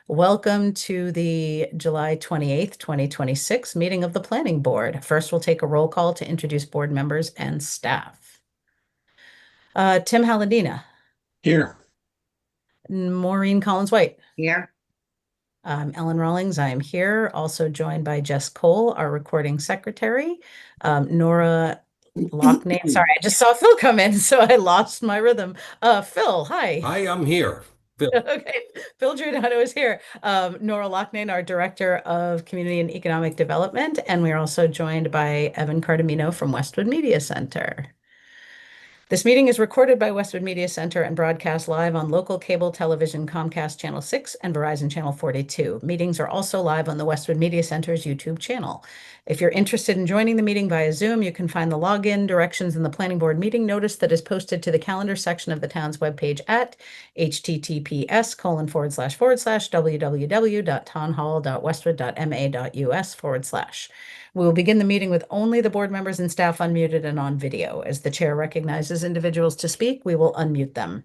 Welcome to the July 28th, 2026 meeting of the Planning Board. First, we'll take a roll call to introduce board members and staff. Tim Halladina, Here. Maureen Collins-White, Here. Ellen Rawlings, I am here, also joined by Jess Cole, our recording secretary, Nora Lockney. Sorry, I just saw Phil come in, so I lost my rhythm. Phil, hi. Hi, I'm here. Phil. Okay, Phil Giordano is here. Nora Locknane, our Director of Community and Economic Development, and we are also joined by Evan Cardamino from Westwood Media Center. This meeting is recorded by Westwood Media Center and broadcast live on local cable television Comcast Channel 6 and Verizon Channel 42. Meetings are also live on the Westwood Media Center's YouTube channel. If you're interested in joining the meeting via Zoom, you can find the login directions in the Planning Board meeting notice that is posted to the calendar section of the town's webpage at https://www.townhall.westwood.ma.us/. We will begin the meeting with only the board members and staff unmuted and on video. As the chair recognizes individuals to speak, we will unmute them.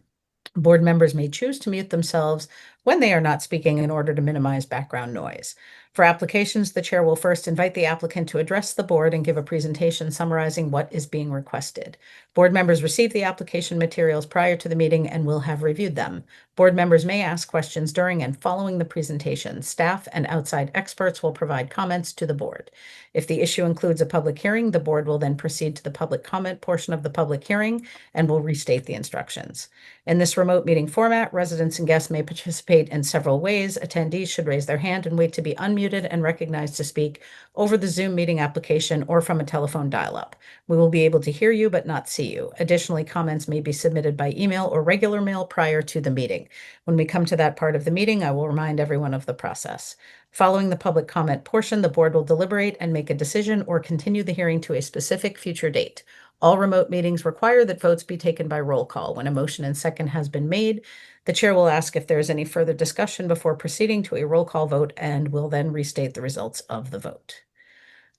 Board members may choose to mute themselves when they are not speaking in order to minimize background noise. For applications, the chair will first invite the applicant to address the board and give a presentation summarizing what is being requested. Board members receive the application materials prior to the meeting and will have reviewed them. Board members may ask questions during and following the presentation. Staff and outside experts will provide comments to the board. If the issue includes a public hearing, the board will then proceed to the public comment portion of the public hearing and will restate the instructions. In this remote meeting format, residents and guests may participate in several ways. Attendees should raise their hand and wait to be unmuted and recognized to speak over the Zoom meeting application or from a telephone dial-up. We will be able to hear you but not see you. Additionally, comments may be submitted by email or regular mail prior to the meeting. When we come to that part of the meeting, I will remind everyone of the process. Following the public comment portion, the board will deliberate and make a decision or continue the hearing to a specific future date. All remote meetings require that votes be taken by roll call. When a motion and second has been made, the chair will ask if there is any further discussion before proceeding to a roll call vote and will then restate the results of the vote.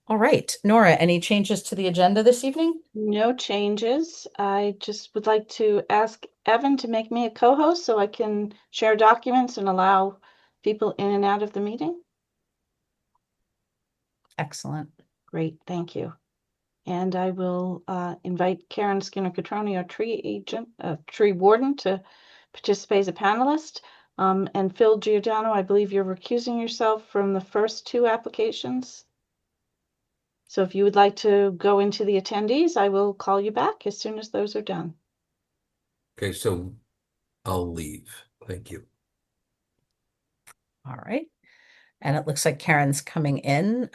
All right, Nora, any changes to the agenda this evening? No changes. I just would like to ask Evan to make me a co-host so I can share documents and allow people in and out of the meeting. Excellent. Great, thank you. And I will invite Karen Skinner-Catroni, our tree warden, to participate as a panelist. And Phil Giordano, I believe you're recusing yourself from the first two applications. So if you would like to go into the attendees, I will call you back as soon as those are done. Okay, so I'll leave. Thank you. All right. And it looks like Karen's coming in,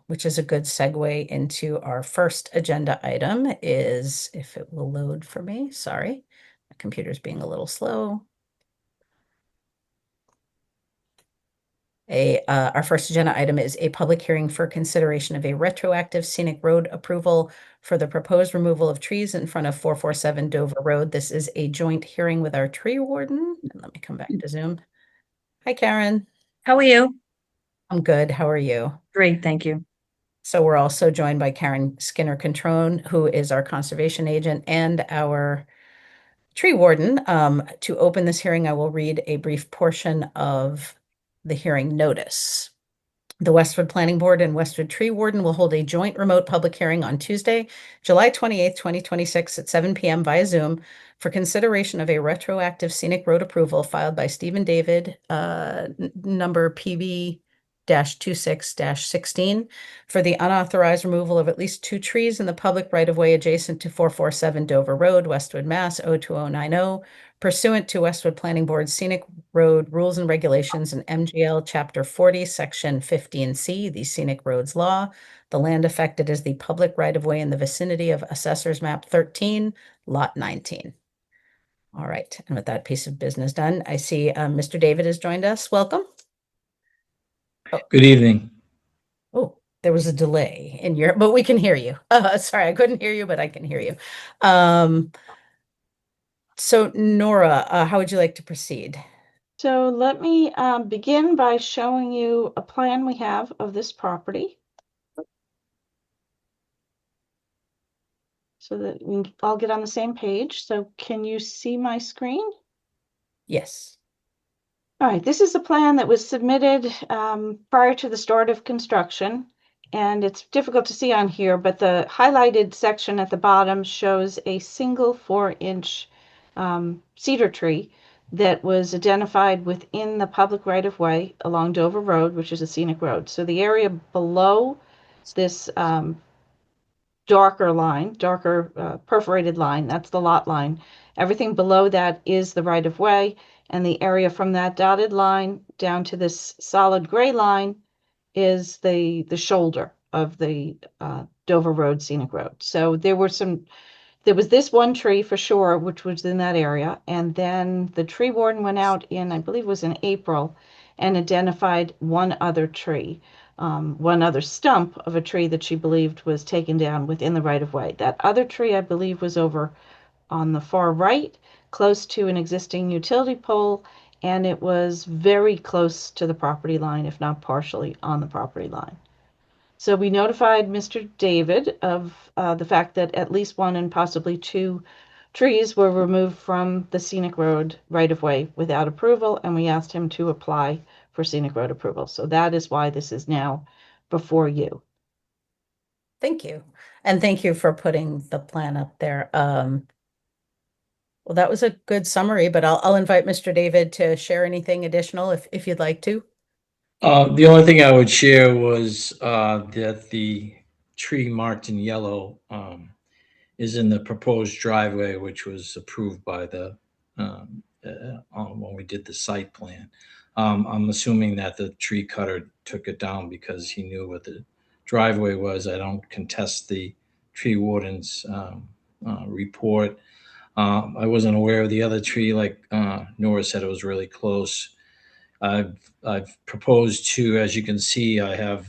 which is a good segue into our first agenda item is, if it will load for me, sorry, my computer's being a little slow. Our first agenda item is a public hearing for consideration of a retroactive scenic road approval for the proposed removal of trees in front of 447 Dover Road. This is a joint hearing with our tree warden. And let me come back to Zoom. Hi, Karen. How are you? I'm good. How are you? Great, thank you. So we're also joined by Karen Skinner-Catrone, who is our conservation agent and our tree warden. To open this hearing, I will read a brief portion of the hearing notice. The Westwood Planning Board and Westwood Tree Warden will hold a joint remote public hearing on Tuesday, July 28th, 2026 at 7 p.m. via Zoom for consideration of a retroactive scenic road approval filed by Stephen David, number PB 26-16 for the unauthorized removal of at least 2 trees in the public right-of-way adjacent to 447 Dover Road, Westwood, Mass. 02090, pursuant to Westwood Planning Board Scenic Road Rules and Regulations and MGL Chapter 40, Section 15C, the Scenic Roads Law. The land affected is the public right-of-way in the vicinity of Assessor's Map 13, Lot 19. All right, and with that piece of business done, I see Mr. David has joined us. Welcome. Good evening. Oh, there was a delay in your, but we can hear you. Sorry, I couldn't hear you, but I can hear you. So Nora, how would you like to proceed? So let me begin by showing you a plan we have of this property, so that we can all get on the same page. So can you see my screen? Yes. All right, this is a plan that was submitted prior to the start of construction, and it's difficult to see on here, but the highlighted section at the bottom shows a single 4-inch cedar tree that was identified within the public right-of-way along Dover Road, which is a scenic road. So the area below this darker perforated line, that's the lot line. Everything below that is the right-of-way, and the area from that dotted line down to this solid gray line is the shoulder of the Dover Road scenic road. So there was this one tree for sure, which was in that area, and then the tree warden went out in, I believe it was in April, and identified one other tree. One other stump of a tree that she believed was taken down within the right-of-way. That other tree, I believe, was over on the far right, close to an existing utility pole, and it was very close to the property line, if not partially on the property line. So we notified Mr. David of the fact that at least one and possibly two trees were removed from the scenic road right-of-way without approval, and we asked him to apply for scenic road approval. So that is why this is now before you. Thank you. And thank you for putting the plan up there. Well, that was a good summary, but I'll invite Mr. David to share anything additional if you'd like to. The only thing I would share was that the tree marked in yellow is in the proposed driveway, which was approved by the when we did the site plan. I'm assuming that the tree cutter took it down because he knew what the driveway was. I don't contest the tree warden's report. I wasn't aware of the other tree, like Nora said, it was really close. I've proposed to, as you can see, I have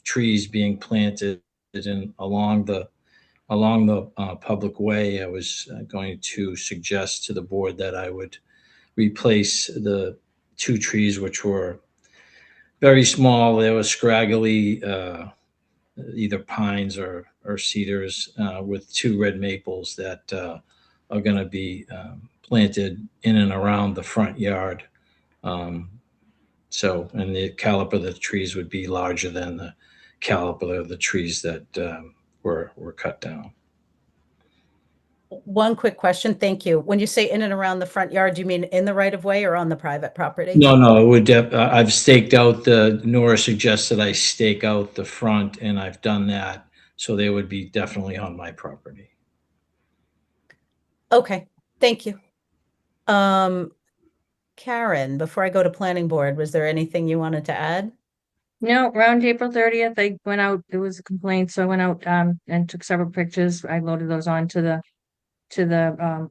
trees being planted along the public way. I was going to suggest to the board that I would replace the two trees which were very small. They were scraggly, either pines or cedars, with two red maples that are going to be planted in and around the front yard. And the caliper of the trees would be larger than the caliper of the trees that were cut down. One quick question. Thank you. When you say in and around the front yard, do you mean in the right of way or on the private property? No, it would. I've staked out Nora suggested I stake out the front, and I've done that. So they would be definitely on my property. Okay, thank you. Karen, before I go to planning board, was there anything you wanted to add? No, around April 30th, I went out, there was a complaint, so I went out and took several pictures. I loaded those on to the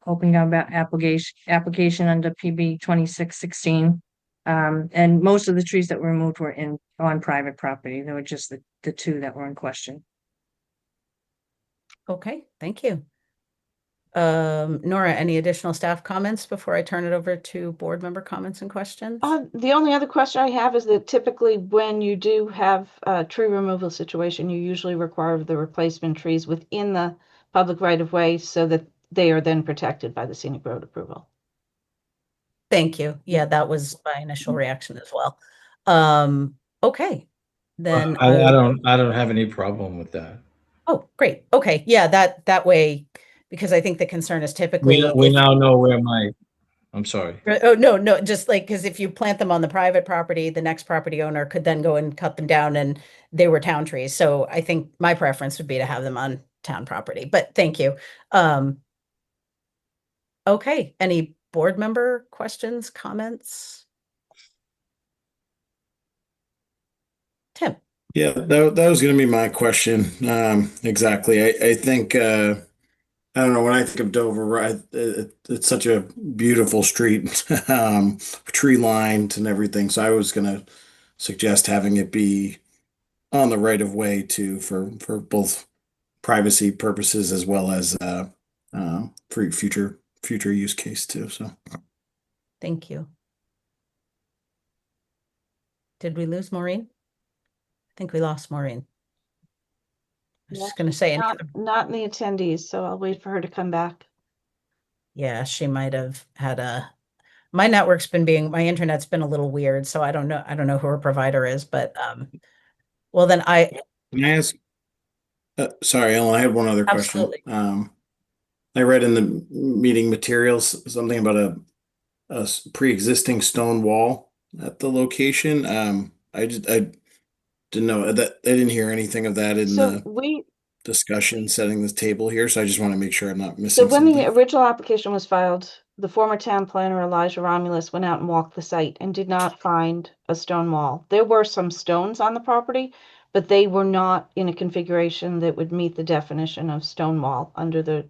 open application under PB 2616. And most of the trees that were removed were on private property. There were just the two that were in question. Okay, thank you. Nora, any additional staff comments before I turn it over to board member comments and questions? The only other question I have is that typically when you do have a tree removal situation, you usually require the replacement trees within the public right-of-way so that they are then protected by the scenic road approval. Thank you. Yeah, that was my initial reaction as well. Okay, then I don't have any problem with that. Oh, great. Okay, yeah, that way, because I think the concern is typically We now know where I'm sorry. Oh, no, just like, because if you plant them on the private property, the next property owner could then go and cut them down and they were town trees. So I think my preference would be to have them on town property, but thank you. Okay, any board member questions, comments? Tim. Yeah, that was going to be my question. Exactly. I think, I don't know, when I think of Dover, right, it's such a beautiful street, tree lined and everything. So I was going to suggest having it be on the right of way too, for both privacy purposes as well as for future use case too. So Thank you. Did we lose Maureen? I think we lost Maureen. I was just going to say, not in the attendees, so I'll wait for her to come back. yeah, she might have had a My network's been my internet's been a little weird, so I don't know who our provider is, but well then Can I ask? Sorry, Ellen, I had one other question. absolutely. I read in the meeting materials something about a pre-existing stone wall at the location. I didn't know that I didn't hear anything of that in So the we, discussion setting this table here, so I just want to make sure I'm not so missing when the something. original application was filed, the former town planner Elijah Romulus went out and walked the site and did not find a stone wall. There were some stones on the property, but they were not in a configuration that would meet the definition of stone wall under the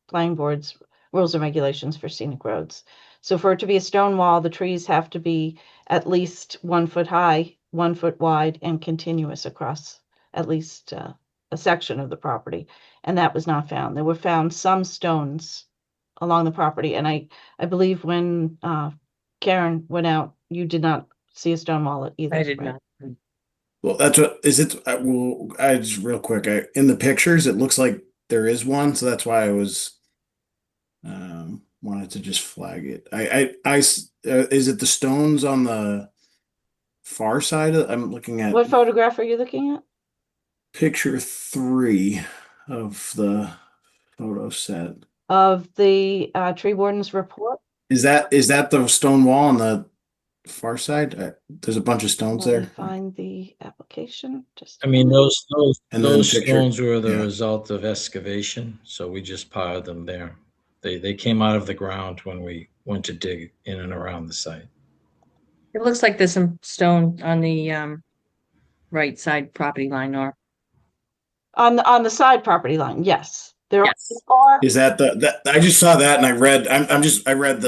planning board's rules and regulations for scenic roads. So for it to be a stone wall, the trees have to be at least 1 foot high, 1 foot wide, and continuous across at least a section of the property. And that was not found. There were found some stones along the property, and I believe when Karen went out, you did not see a stone wall either. I did right? not. Well, that's what is it? Well, I just real quick. In the pictures, it looks like there is one, so that's why I was wanted to just flag it. Is it the stones on the far side? I'm looking at What photograph are you looking at? picture 3 of the photo set. Of the tree warden's report? Is that the stone wall on the far side? There's a bunch of stones Let me there, find the application. Just I mean, and then the those picture. stones were the Yeah. result of excavation, so we just piled them there. They came out of the ground when we went to dig in and around the site. It looks like there's some stone on the right side property line, or on the side property line, yes. There yes. are Is that that I just saw that and I read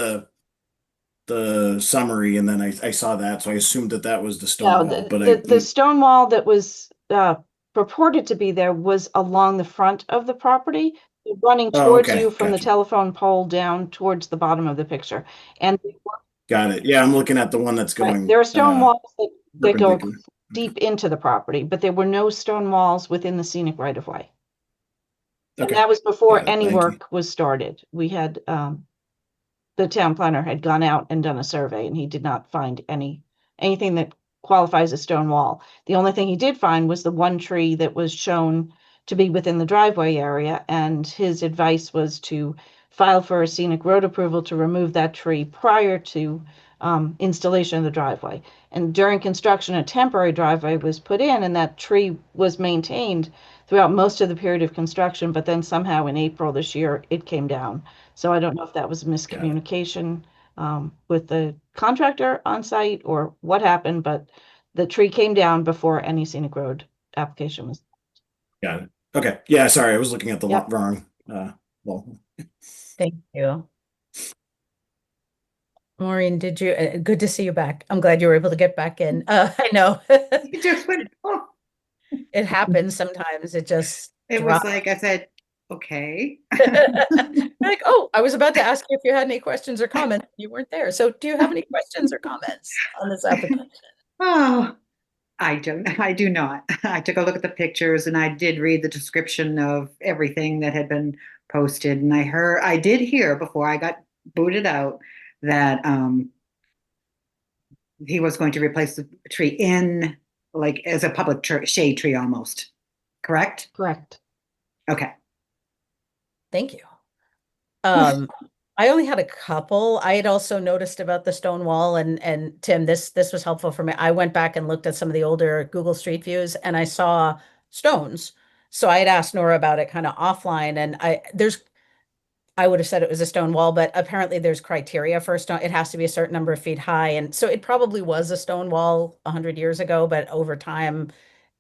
the summary and then I saw that, so I assumed that was the stone no, wall, but the stone wall that was purported to be there was along the front of the property, running Oh, towards okay, you from the gotcha. telephone pole down towards the bottom of the picture. And Got it. Yeah, I'm looking at the one that's right, going there are stone walls that go perpendicular. deep into the property, but there were no stone walls within the scenic right of way. And Okay, that was before got it. any Thank you. work was started. We had the town planner had gone out and done a survey, and he did not find anything that qualifies a stone wall. The only thing he did find was the one tree that was shown to be within the driveway area, and his advice was to file for a scenic road approval to remove that tree prior to installation of the driveway. And during construction, a temporary driveway was put in, and that tree was maintained throughout most of the period of construction, but then somehow in April this year, it came down. So I don't know if that was a miscommunication with the contractor on site or what happened, but the tree came down before any scenic road application was. Got it. Okay. Yeah, sorry, I was looking at the Yep. wrong well. Thank you. Maureen, good to see you back. I'm glad you were able to get back in. I know. It just went, oh, It happens sometimes. It just it was drops. like I said, okay. Like, oh, I was about to ask you if you had any questions or comments. You weren't there. So do you have any questions or comments on this application? Oh, I do not. I took a look at the pictures and I did read the description of everything that had been posted. And I did hear before I got booted out that he was going to replace the tree in like as a public shade tree almost. Correct? Correct. Okay. Thank you. I only had a couple. I had also noticed about the stone wall and Tim, this was helpful for me. I went back and looked at some of the older Google Street Views and I saw stones. So I had asked Nora about it kind of offline and I would have said it was a stone wall, but apparently there's criteria for a stone. It has to be a certain number of feet high. And so it probably was a stone wall 100 years ago, but over time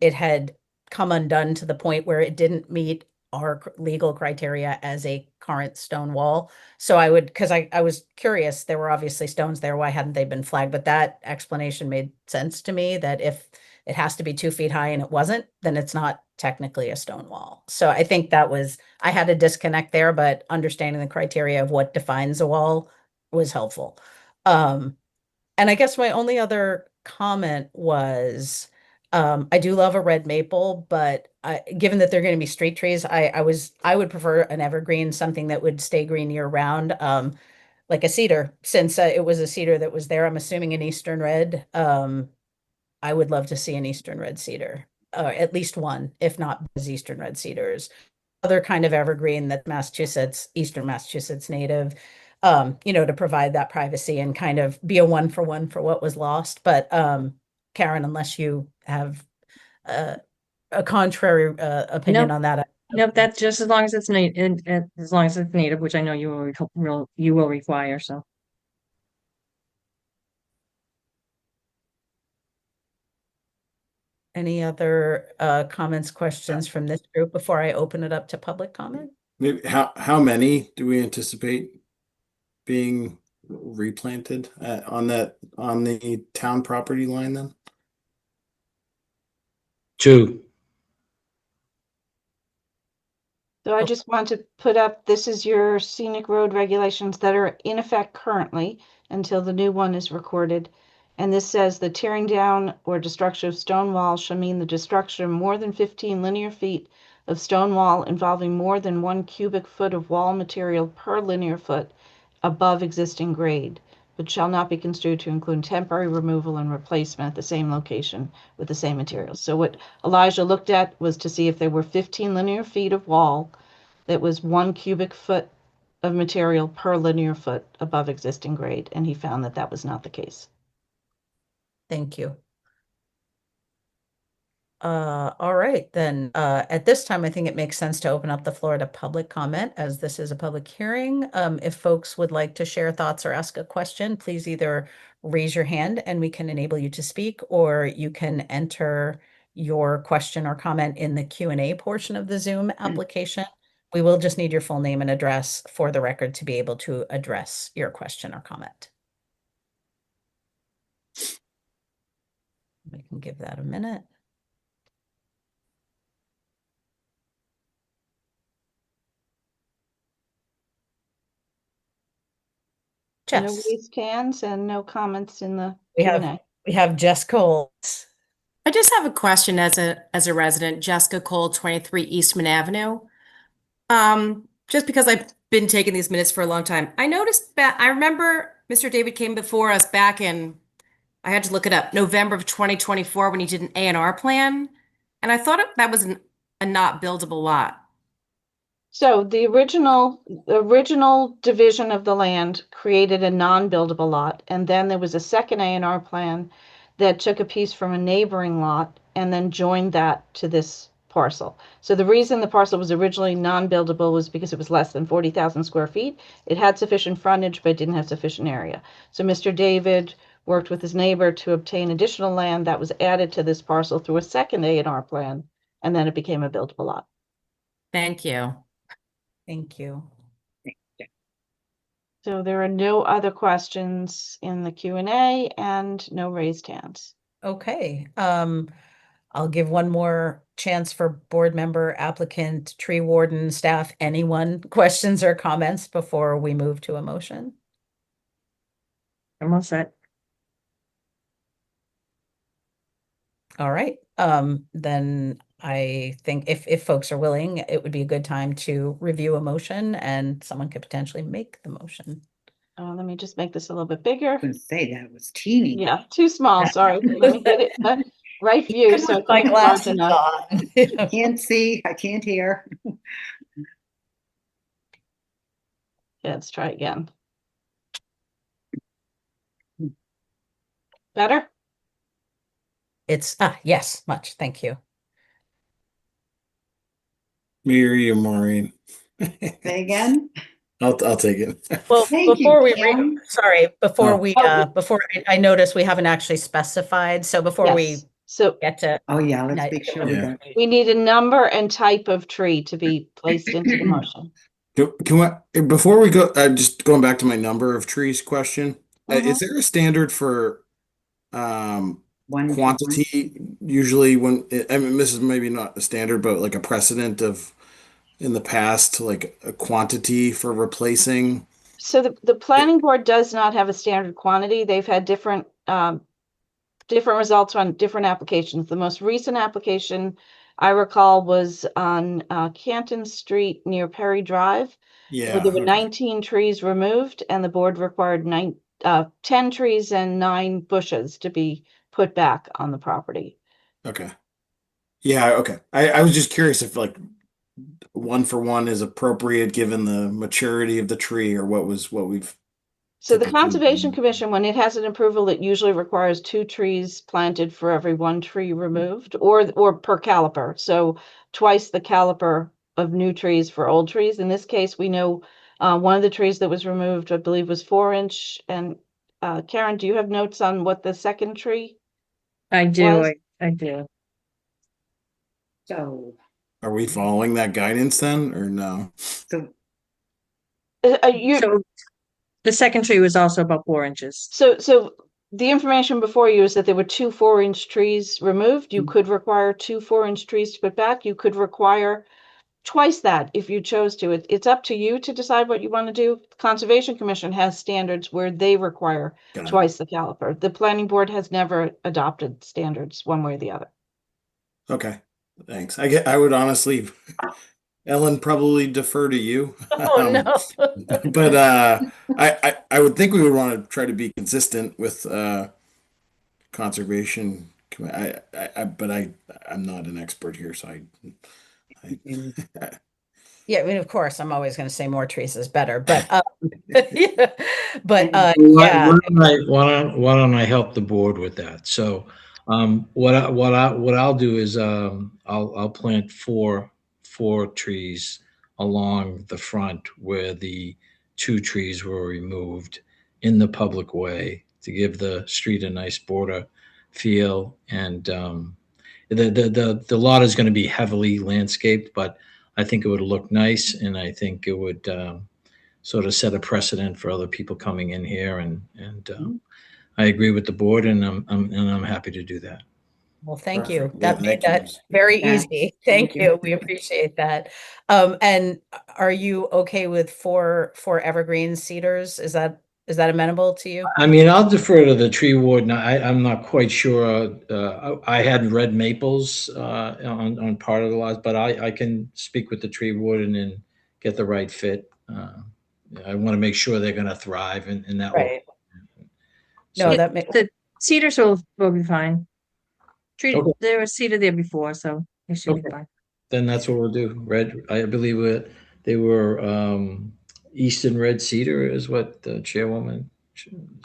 it had come undone to the point where it didn't meet our legal criteria as a current stone wall. So because I was curious, there were obviously stones there. Why hadn't they been flagged? But that explanation made sense to me that if it has to be 2 feet high and it wasn't, then it's not technically a stone wall. So I think I had a disconnect there, but understanding the criteria of what defines a wall was helpful. And I guess my only other comment was, I do love a red maple, but given that they're going to be street trees, I would prefer an evergreen, something that would stay green year round. like a cedar, since it was a cedar that was there, I'm assuming an eastern red. I would love to see an eastern red cedar, at least one, if not as eastern red cedars. Other kind of evergreen that Massachusetts, Eastern Massachusetts native, to provide that privacy and kind of be a one for what was lost. But Karen, unless you have a contrary opinion Nope. on that. Nope, that's just as long as it's native, as long as it's native, which I know you will require, so. Any other comments, questions from this group before I open it up to public comment? Maybe how many do we anticipate being replanted on the town property line then? 2. So I just want to put up, this is your scenic road regulations that are in effect currently until the new one is recorded. And this says the tearing down or destruction of stone walls shall mean the destruction of more than 15 linear feet of stone wall involving more than 1 cubic foot of wall material per linear foot above existing grade, but shall not be construed to include temporary removal and replacement at the same location with the same materials. So what Elijah looked at was to see if there were 15 linear feet of wall that was 1 cubic foot of material per linear foot above existing grade, and he found that that was not the case. Thank you. All right, then at this time, I think it makes sense to open up the floor to public comment as this is a public hearing. If folks would like to share thoughts or ask a question, please either raise your hand and we can enable you to speak, or you can enter your question or comment in the Q&A portion of the Zoom application. We will just need your full name and address for the record to be able to address your question or comment. We can give that a minute. No Jess, raised hands and no comments in the we have Q&A. we have Jess Coles. I just have a question as a resident, Jessica Cole, 23 Eastman Avenue. Just because I've been taking these minutes for a long time, I noticed that I remember Mr. David came before us back in, I had to look it up, November of 2024 when he did an A&R plan, and I thought that was a not buildable lot. So the original division of the land created a non-buildable lot, and then there was a second A&R plan that took a piece from a neighboring lot and then joined that to this parcel. So the reason the parcel was originally non-buildable was because it was less than 40,000 square feet. It had sufficient frontage, but it didn't have sufficient area. So Mr. David worked with his neighbor to obtain additional land that was added to this parcel through a second A&R plan, and then it became a buildable lot. Thank you. Thank you. So there are no other questions in the Q&A and no raised hands. Okay, I'll give one more chance for board member, applicant, tree warden, staff, anyone, questions or comments before we move to a motion. I'm all set. All right, then I think if folks are willing, it would be a good time to review a motion and someone could potentially make the motion. Let me just make this a little bit bigger. I was gonna say that was teeny. Yeah, too small, sorry. Let me get it right view so My it's large glasses enough. on. Can't see, I can't hear. Yeah, let's try again. Better? It's, yes, much, thank you. Me or you, Maureen? Say again? I'll take it. Well, Thank before you, we, Kim. sorry, before Oh. we, before I noticed we haven't actually specified, so before we Yes. So get to, Oh, yeah, let's Nice. make sure we Yeah. got. we need a number and type of tree to be placed into the motion. Can we, before we go, just going back to my number of trees question, is Mhm. there a standard for One to one. quantity usually when, I mean, this is maybe not a standard, but like a precedent of in the past, like a quantity for replacing? So the planning board does not have a standard quantity. They've had different results on different applications. The most recent application I recall was on Canton Street near Perry Drive, where Yeah. there were Okay. 19 trees removed, and the board required 10 trees and 9 bushes to be put back on the property. Okay. Yeah. Okay. I was just curious if like one for one is appropriate given the maturity of the tree or what we've So the typically Conservation done. Commission, when it has an approval, it usually requires 2 trees planted for every 1 tree removed, or per caliper. So twice the caliper of new trees for old trees. In this case, we know one of the trees that was removed, I believe, was 4-inch. And Karen, do you have notes on what the second tree I do, was? I do. So, Are we following that guidance then or no? so So the second tree was also about 4 inches. So the information before you is that there were 2 4-inch trees removed. You could require 2 4-inch trees to put back. You could require twice that if you chose to. It's up to you to decide what you want to do. The Conservation Commission has standards where they require Got it. twice the caliper. The planning board has never adopted standards one way or the other. Okay. Thanks. I would honestly, Ellen, probably defer to you. Oh, no. But I would think we would want to try to be consistent with conservation. But I'm not an expert here, so I Yeah, I mean, of course, I'm always going to say more trees is better, but yeah, but yeah, Why don't I help the board with that? So, what I'll do is, I'll plant four trees along the front where the 2 trees were removed in the public way to give the street a nice border feel. And, the lot is going to be heavily landscaped, but I think it would look nice, and I think it would, sort of set a precedent for other people coming in here, and I agree with the board, and I'm happy to do that. well, thank you. Perfect. Yeah, That made thank you. that very Yeah, easy. thank Thank you. you. We appreciate that. And are you okay with four evergreen cedars? Is that amenable to you? I mean, I'll defer to the tree warden. I'm not quite sure. I had red maples on part of the lots, but I can speak with the tree warden and get the right fit. I want to make sure they're going to thrive in that. Right. So- No, that makes, The cedars will be fine. Okay. There was cedar there before, so it should be Okay. fine. Then that's what we'll do. Red, I believe they were Eastern red cedar is what the chairwoman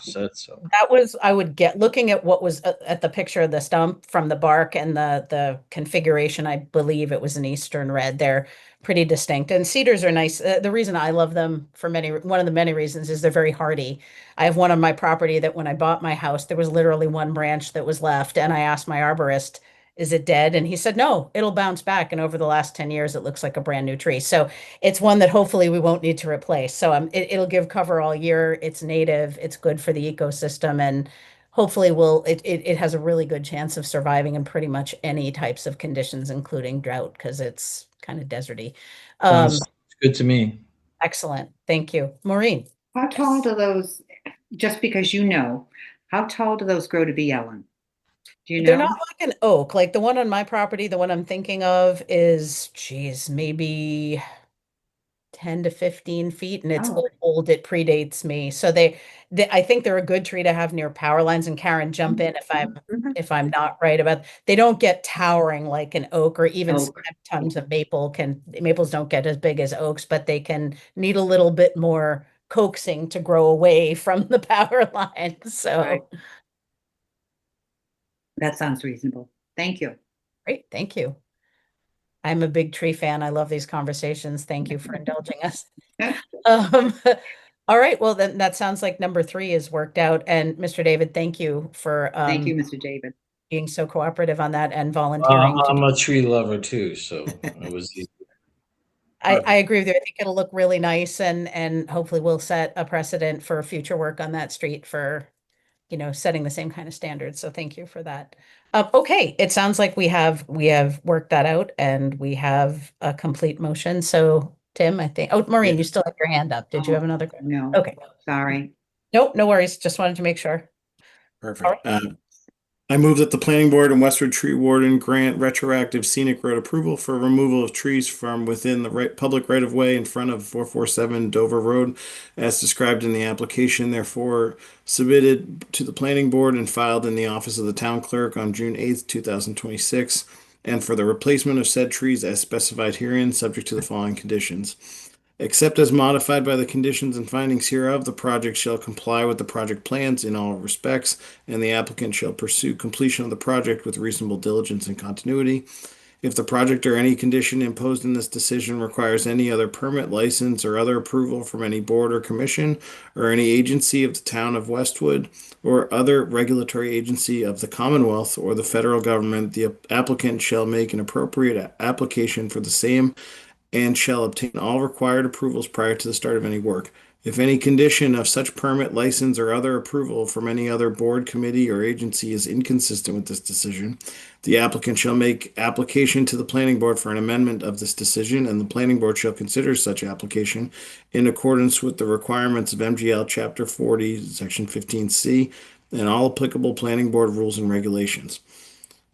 said. So that was, I would get, looking at what was at the picture of the stump from the bark and the configuration, I believe it was an Eastern red. They're pretty distinct, and cedars are nice. The reason I love them for one of the many reasons is they're very hardy. I have one on my property that when I bought my house, there was literally one branch that was left, and I asked my arborist, is it dead? And he said, no, it'll bounce back. And over the last 10 years, it looks like a brand new tree. So it's one that hopefully we won't need to replace. So it'll give cover all year. It's native. It's good for the ecosystem, and hopefully it has a really good chance of surviving in pretty much any types of conditions, including drought, because it's kind of deserty. sounds good to me. Excellent. Thank you. Maureen. how tall do those, just because you know, how tall do those grow to be, Ellen? Do you They're know? not like an oak. Like the one on my property, the one I'm thinking of is, geez, maybe 10 to 15 feet, and it's Oh. old. It predates me. So I think they're a good tree to have near power lines. And Karen, jump in Mhm. if I'm not right about, they don't get towering like an oak, or even Oak. tons of maples don't get as big as oaks, but they can need a little bit more coaxing to grow away from the power line. So Right. That sounds reasonable. Thank you. great. Thank you. I'm a big tree fan. I love these conversations. Thank you for indulging us. Um, all right. Well, then that sounds like number 3 is worked out. And Mr. David, thank you for Thank you, Mr. David. being so cooperative on that and volunteering. I'm a tree lover too, so it was easy. I agree with you. I think it'll look really nice, and hopefully we'll set a precedent for future work on that street for, setting the same kind of standards. So thank you for that. Okay, it sounds like we have worked that out, and we have a complete motion. So Tim, I think, Maureen, Yeah. you still have your hand up. Did you Oh, have another question? No, Okay. sorry. Nope, no worries. Just wanted to make sure. Perfect. I move that the planning board and Westwood Tree Warden grant retroactive scenic road approval for removal of trees from within the public right of way in front of 447 Dover Road as described in the application, therefore submitted to the planning board and filed in the office of the town clerk on June 8th, 2026, and for the replacement of said trees as specified herein, subject to the following conditions. Except as modified by the conditions and findings hereof, the project shall comply with the project plans in all respects, and the applicant shall pursue completion of the project with reasonable diligence and continuity. If the project or any condition imposed in this decision requires any other permit, license, or other approval from any board or commission, or any agency of the town of Westwood, or other regulatory agency of the Commonwealth or the federal government, the applicant shall make an appropriate application for the same and shall obtain all required approvals prior to the start of any work. If any condition of such permit, license, or other approval from any other board, committee, or agency is inconsistent with this decision, the applicant shall make application to the planning board for an amendment of this decision, and the planning board shall consider such application in accordance with the requirements of MGL Chapter 40, Section 15C, and all applicable planning board rules and regulations.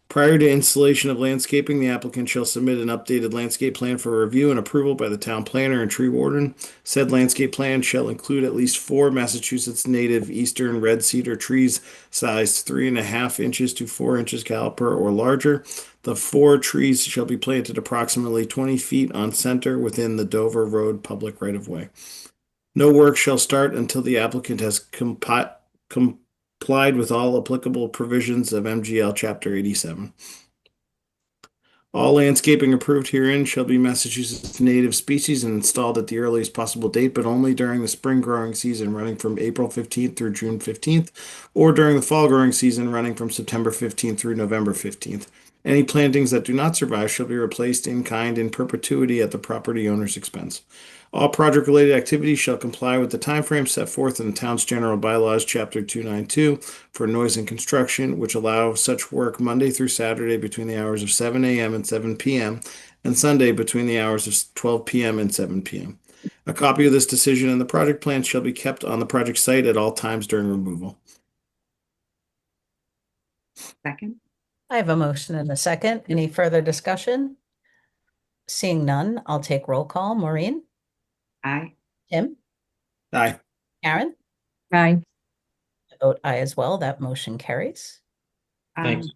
Prior to installation of landscaping, the applicant shall submit an updated landscape plan for review and approval by the town planner and tree warden. Said landscape plan shall include at least 4 Massachusetts native eastern red cedar trees sized 3.5 inches to 4 inches caliper or larger. The 4 trees shall be planted approximately 20 feet on center within the Dover Road public right-of-way. No work shall start until the applicant has complied with all applicable provisions of MGL Chapter 87. All landscaping approved herein shall be Massachusetts native species and installed at the earliest possible date, but only during the spring growing season running from April 15th through June 15th, or during the fall growing season running from September 15th through November 15th. Any plantings that do not survive shall be replaced in kind in perpetuity at the property owner's expense. All project-related activities shall comply with the timeframe set forth in the town's general bylaws, Chapter 292, for noise and construction, which allow such work Monday through Saturday between the hours of 7 a.m. and 7 p.m., and Sunday between the hours of 12 p.m. and 7 p.m. A copy of this decision and the project plan shall be kept on the project site at all times during removal. Second. I have a motion and a second. Any further discussion? Seeing none, I'll take roll call. Maureen? Aye. Tim? Aye. Karen? Aye. I vote aye as well. That motion carries. Thanks.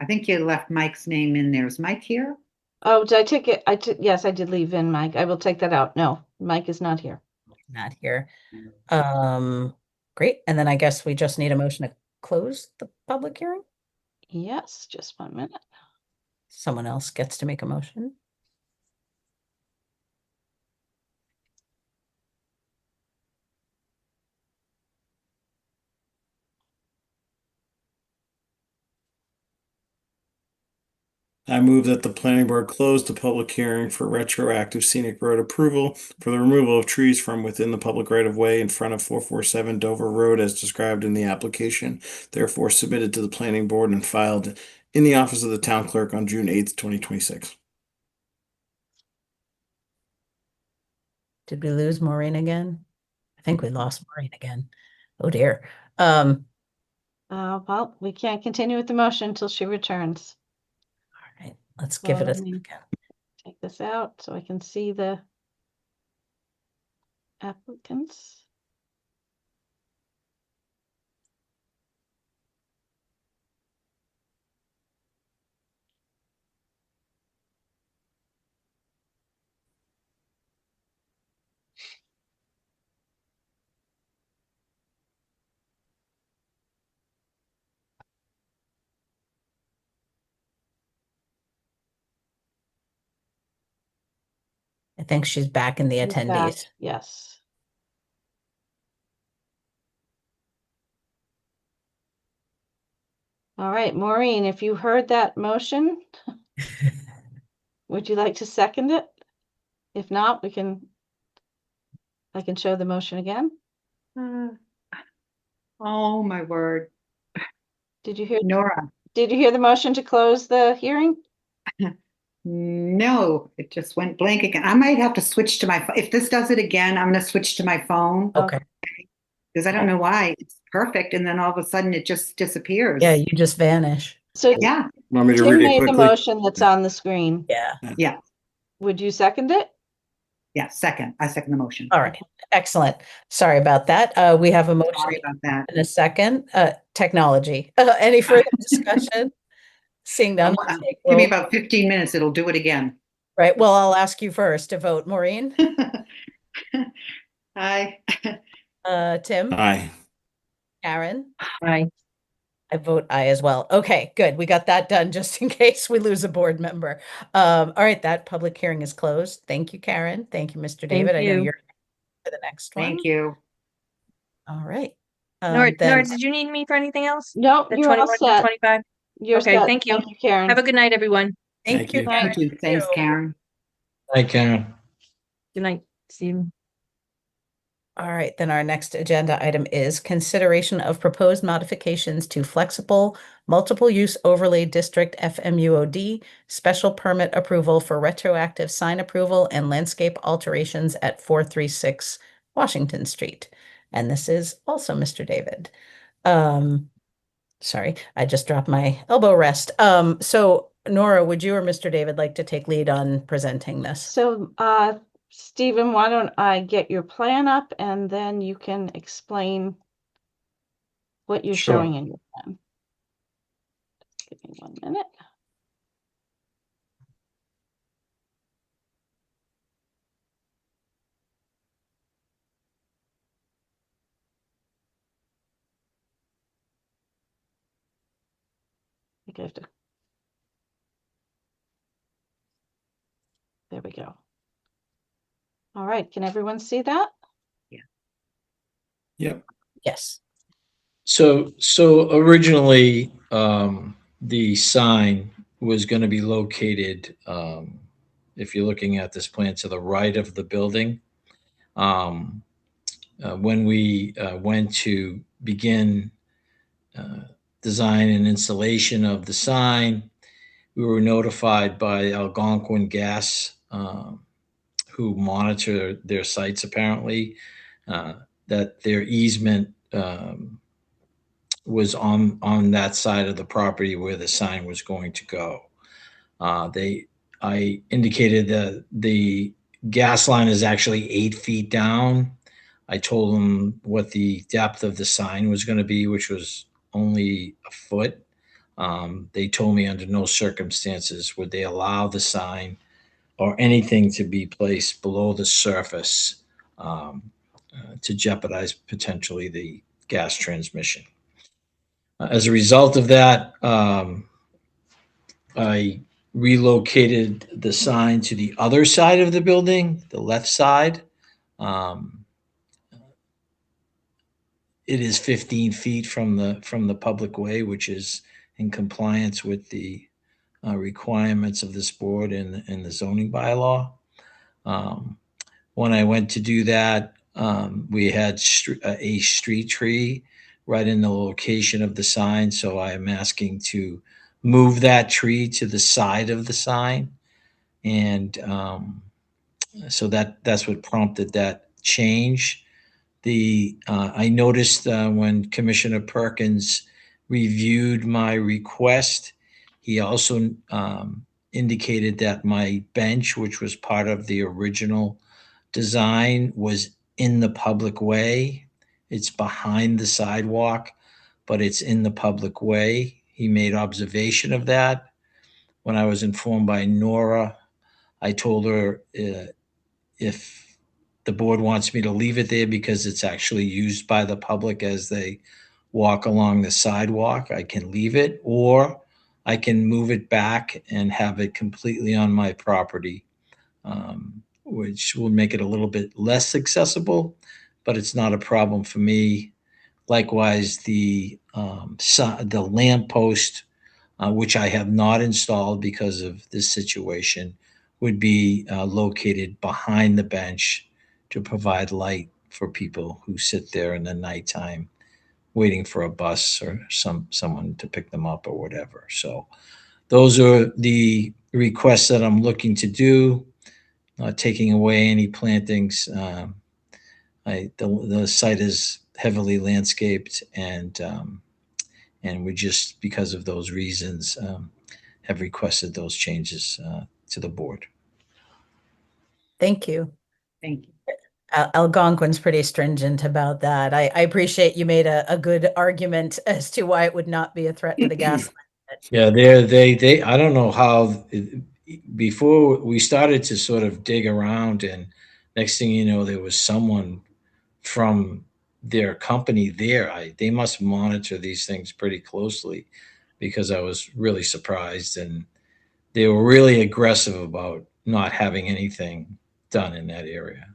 I think you left Mike's name in there. Is Mike here? Oh, did I take it? Yes, I did leave in Mike. I will take that out. No, Mike is not here. Not here. Great. And then I guess we just need a motion to close the public hearing. Yes, just 1 minute. Someone else gets to make a motion. I move that the planning board close the public hearing for retroactive scenic road approval for the removal of trees from within the public right-of-way in front of 447 Dover Road as described in the application, therefore submitted to the planning board and filed in the office of the town clerk on June 8th, 2026. Did we lose Maureen again? I think we lost Maureen again. Oh dear. Well, we can't continue with the motion until she returns. All right, let's give it a Well, let me- second. Take this out so I can see the applicants. I think she's back in the She's back. attendees. Yes. All right, Maureen, if you heard that motion, would you like to second it? If not, I can show the motion again. Oh, my word. Did you hear Nora. the motion to close the hearing? No, it just went blank again. I might have to switch to my phone. If this does it again, I'm going to switch to my phone. Okay. because I don't know why it's perfect and then all of a sudden it just disappears. Yeah, you just vanish. So Yeah, Want me to Tim read it made the quickly? motion that's on the screen. Yeah. yeah, Would you second it? yeah. Second, I second the motion. All right. Excellent. Sorry about that. We have a motion Sorry about that. and a second. Technology. Any further discussion? Seeing none. I'll take Give me roll. about 15 minutes. It'll do it again. Right. Well, I'll ask you first to vote. Maureen, Hi. Tim, Aye. Karen. Aye. I vote aye as well. Okay, good. We got that done just in case we lose a board member. All right, that public hearing is closed. Thank you, Karen. Thank you, Mr. David. I know you. you're for the next one. Thank you. All right. Nora, Then did you need me for anything else? No, The you're all 21, set. 25? You're Okay, set. thank you. Thank you, Karen. Have a good night, everyone. thank you. Thank Thank you. Thanks, Karen. Hi, Karen. Good night, Stephen. All right, then our next agenda item is consideration of proposed modifications to flexible multiple use overlay district FMUOD special permit approval for retroactive sign approval and landscape alterations at 436 Washington Street. And this is also Mr. David. Sorry, I just dropped my elbow rest. So Nora, would you or Mr. David like to take lead on presenting this? So, Stephen, why don't I get your plan up and then you can explain what you're Sure. showing in your plan. Give me 1 minute. I think I have to. There we go. All right, can everyone see that? Yep. Yes. So originally, the sign was going to be located, if you're looking at this plan, to the right of the building. When we went to begin design and installation of the sign, we were notified by Algonquin Gas, who monitor their sites apparently, that their easement was on that side of the property where the sign was going to go. I indicated that the gas line is actually 8 feet down. I told them what the depth of the sign was going to be, which was only a foot. They told me under no circumstances would they allow the sign or anything to be placed below the surface to jeopardize potentially the gas transmission. As a result of that, I relocated the sign to the other side of the building, the left side. It is 15 feet from the public way, which is in compliance with the requirements of this board and the zoning bylaw. When I went to do that, we had a street tree right in the location of the sign. So I am asking to move that tree to the side of the sign. And so that's what prompted that change. I noticed when Commissioner Perkins reviewed my request, he also indicated that my bench, which was part of the original design, was in the public way. It's behind the sidewalk, but it's in the public way. He made observation of that. When I was informed by Nora, I told her if the board wants me to leave it there because it's actually used by the public as they walk along the sidewalk, I can leave it, or I can move it back and have it completely on my property, which will make it a little bit less accessible, but it's not a problem for me. Likewise, the lamp post, which I have not installed because of this situation, would be located behind the bench to provide light for people who sit there in the nighttime waiting for a bus or someone to pick them up or whatever. So those are the requests that I'm looking to do. Taking away any plantings. The site heavily landscaped, and we just, because of those reasons, have requested those changes to the board. Thank you. Thank you. Algonquin's pretty stringent about that. I appreciate you made a good argument as to why it would not be a threat to the gas line. Yeah, they I don't know how before we started to sort of dig around, and next thing you know, there was someone from their company there. They must monitor these things pretty closely, because I was really surprised, and they were really aggressive about not having anything done in that area.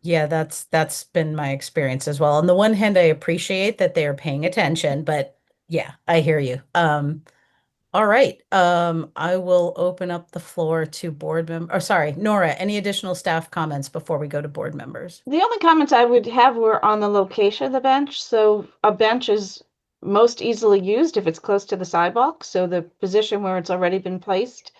Yeah, that's been my experience as well. On the one hand, I appreciate that they are paying attention, but yeah, I hear you. All right. I will open up the floor to board member, or sorry, Nora, any additional staff comments before we go to board members? The only comments I would have were on the location of the bench. So a bench is most easily used if it's close to the sidewalk. So the position where it's already been placed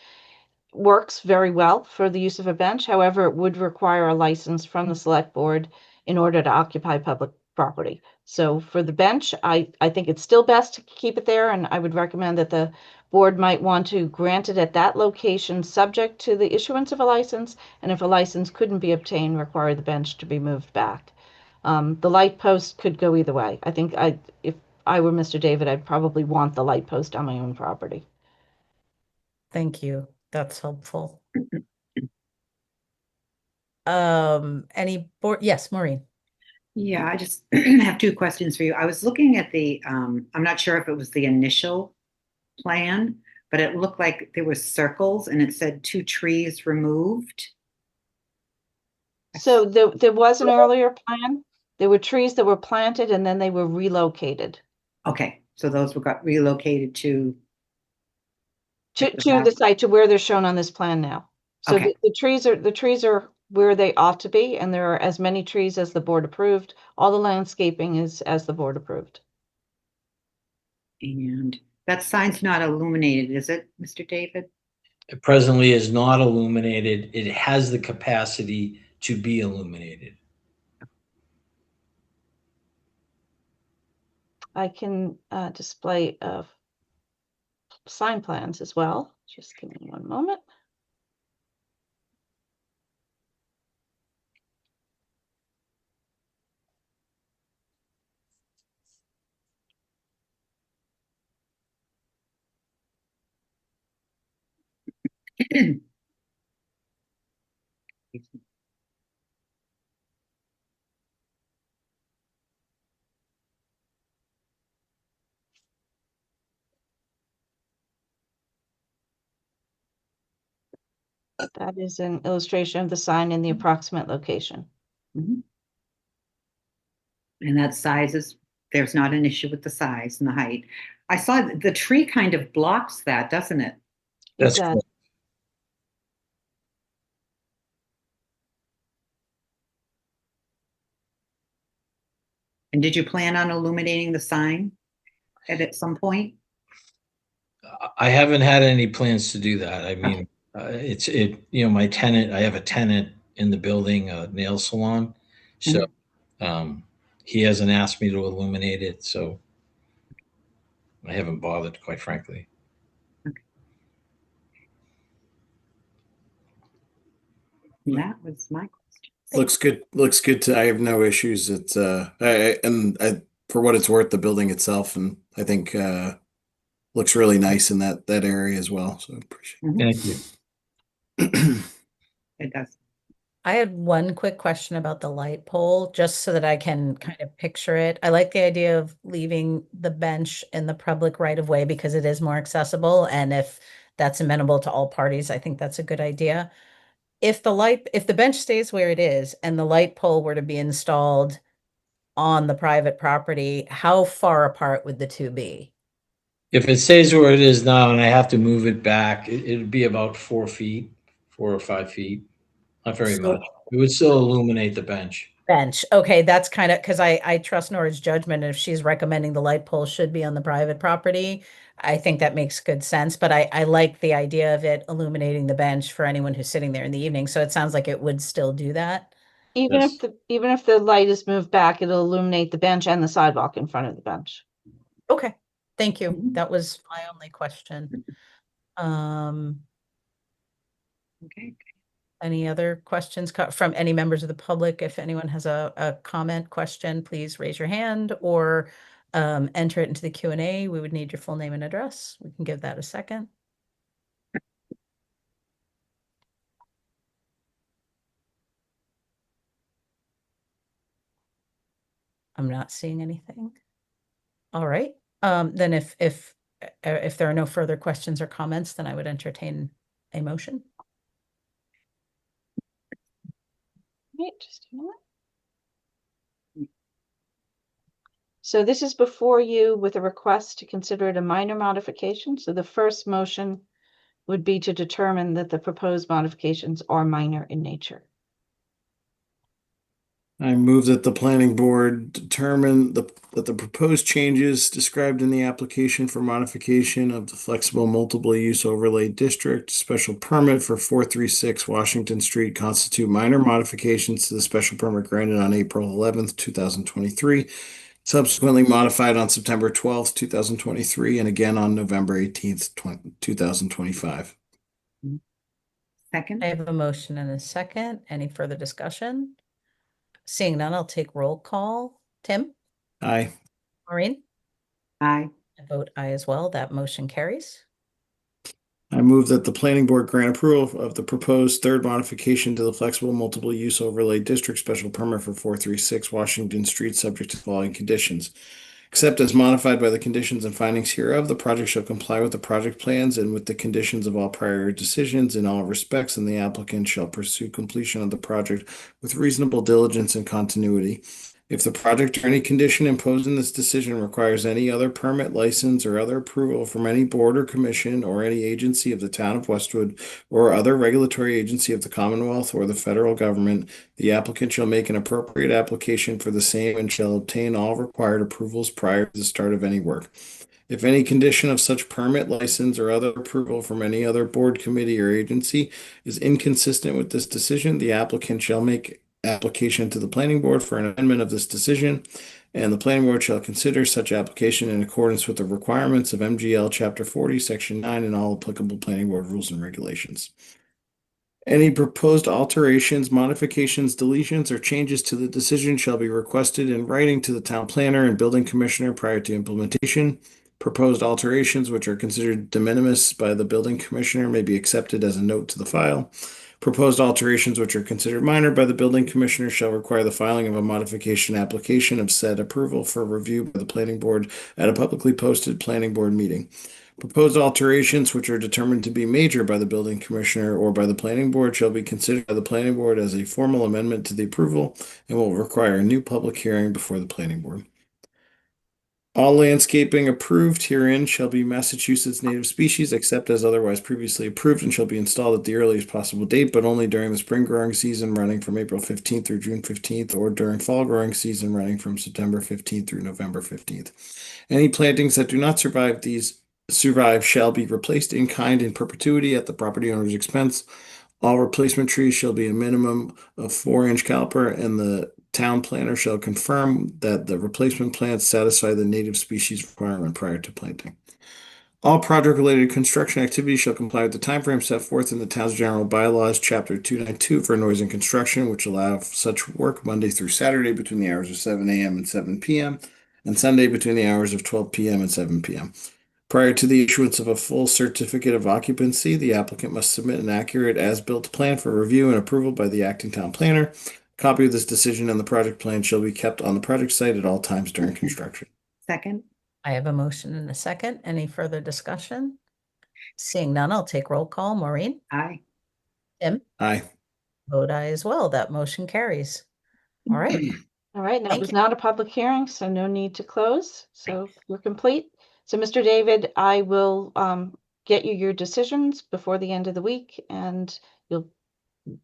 works very well for the use of a bench. However, it would require a license from the select board in order to occupy public property. So for the bench, I think it's still best to keep it there, and I would recommend that the board might want to grant it at that location, subject to the issuance of a license, and if a license couldn't be obtained, require the bench to be moved back. The light post could go either way. I think if I were Mr. David, I'd probably want the light post on my own property. Thank you. That's helpful. Any board? Yes, Maureen. Yeah, I just have two questions for you. I was looking at the, I'm not sure if it was the initial plan, but it looked like there were circles and it said 2 trees removed. So there was an earlier plan. There were trees that were planted and then they were relocated Okay, so those got relocated to, to At the the site, to where they're shown on this plan now. So Okay. the trees are where they ought to be, and there are as many trees as the board approved. All the landscaping is as the board approved. and that sign's not illuminated, is it, Mr. David? It presently is not illuminated. It has the capacity to be illuminated. I can display sign plans as well. Just give me one moment. That is an illustration of the sign in the approximate location. Mhm. And that size is, there's not an issue with the size and the height. I saw the tree kind of blocks that, doesn't it? That's It does. correct. And did you plan on illuminating the sign at some point? I haven't had any plans to do that. I mean, my tenant, I have a tenant in the building, a nail salon. So he hasn't asked me to illuminate it. So I haven't bothered, quite frankly. That was my question. Looks good. Looks good to. I have no issues. It's for what it's worth, the building itself, and I think looks really nice in that area as well. So I appreciate Thank you. it. It does. I had one quick question about the light pole, just so that I can kind of picture it. I like the idea of leaving the bench in the public right of way because it is more accessible. And if that's amenable to all parties, I think that's a good idea. If the bench stays where it is and the light pole were to be installed on the private property, how far apart would the two be? If it stays where it is now and I have to move it back, it'd be about 4 feet, 4 or 5 feet. Not very So- much. It would still illuminate the bench. Bench. Okay, that's kind of because I trust Nora's judgment. If she's recommending the light pole should be on the private property, I think that makes good sense. But I like the idea of it illuminating the bench for anyone who's sitting there in the evening. So it sounds like it would still do that. Even Yes. even if the light is moved back, it'll illuminate the bench and the sidewalk in front of the bench. Okay, thank you. Mhm. That was my only question. Okay. Any other questions from any members of the public? If anyone has a comment, question, please raise your hand or enter it into the Q&A. We would need your full name and address. We can give that a second. I'm not seeing anything. All right. Then if there are no further questions or comments, then I would entertain a motion. Wait, just a minute. So this is before you with a request to consider it a minor modification. So the first motion would be to determine that the proposed modifications are minor in nature. I move that the planning board determine that the proposed changes described in the application for modification of the flexible multiple use overlay district special permit for 436 Washington Street constitute minor modifications to the special permit granted on April 11th, 2023, subsequently modified on September 12th, 2023, and again on November 18th, 2025. Second. I have a motion and a second. Any further discussion? Seeing none, I'll take roll call. Tim? Aye. Maureen? Aye. I vote aye as well. That motion carries. I move that the planning board grant approval of the proposed third modification to the flexible multiple use overlay district special permit for 436 Washington Street, subject to the following conditions. Except as modified by the conditions and findings hereof, the project shall comply with the project plans and with the conditions of all prior decisions in all respects, and the applicant shall pursue completion of the project with reasonable diligence and continuity. If the project or any condition imposed in this decision requires any other permit, license, or other approval from any board or commission or any agency of the town of Westwood or other regulatory agency of the Commonwealth or the federal government, the applicant shall make an appropriate application for the same and shall obtain all required approvals prior to the start of any work. If any condition of such permit, license, or other approval from any other board, committee, or agency is inconsistent with this decision, the applicant shall make application to the planning board for an amendment of this decision, and the planning board shall consider such application in accordance with the requirements of MGL Chapter 40, Section 9, and all applicable planning board rules and regulations. Any proposed alterations, modifications, deletions, or changes to the decision shall be requested in writing to the town planner and building commissioner prior to implementation. Proposed alterations, which are considered de minimis by the building commissioner, may be accepted as a note to the file. Proposed alterations, which are considered minor by the building commissioner, shall require the filing of a modification application of said approval for review by the planning board at a publicly posted planning board meeting. Proposed alterations, which are determined to be major by the building commissioner or by the planning board, shall be considered by the planning board as a formal amendment to the approval and will require a new public hearing before the planning board. All landscaping approved herein shall be Massachusetts native species, except as otherwise previously approved, and shall be installed at the earliest possible date, but only during the spring growing season running from April 15th through June 15th, or during fall growing season running from September 15th through November 15th. Any plantings that do not survive shall be replaced in kind in perpetuity at the property owner's expense. All replacement trees shall be a minimum of 4-inch caliper, and the town planner shall confirm that the replacement plants satisfy the native species requirement prior to planting. All project-related construction activities shall comply with the timeframe set forth in the town's general bylaws, Chapter 292 for noise and construction, which allow such work Monday through Saturday between the hours of 7 a.m. and 7 p.m., and Sunday between the hours of 12 p.m. and 7 p.m. Prior to the issuance of a full certificate of occupancy, the applicant must submit an accurate as-built plan for review and approval by the acting town planner. A copy of this decision and the project plan shall be kept on the project site at all times during construction. Second. I have a motion and a second. Any further discussion? Seeing none, I'll take roll call. Maureen? Aye. Tim? Aye. Vote aye as well. That motion carries. All right. All right, that Thank was you. not a public hearing, so no need to close. So we're complete. So Mr. David, I will get you your decisions before the end of the week, and you'll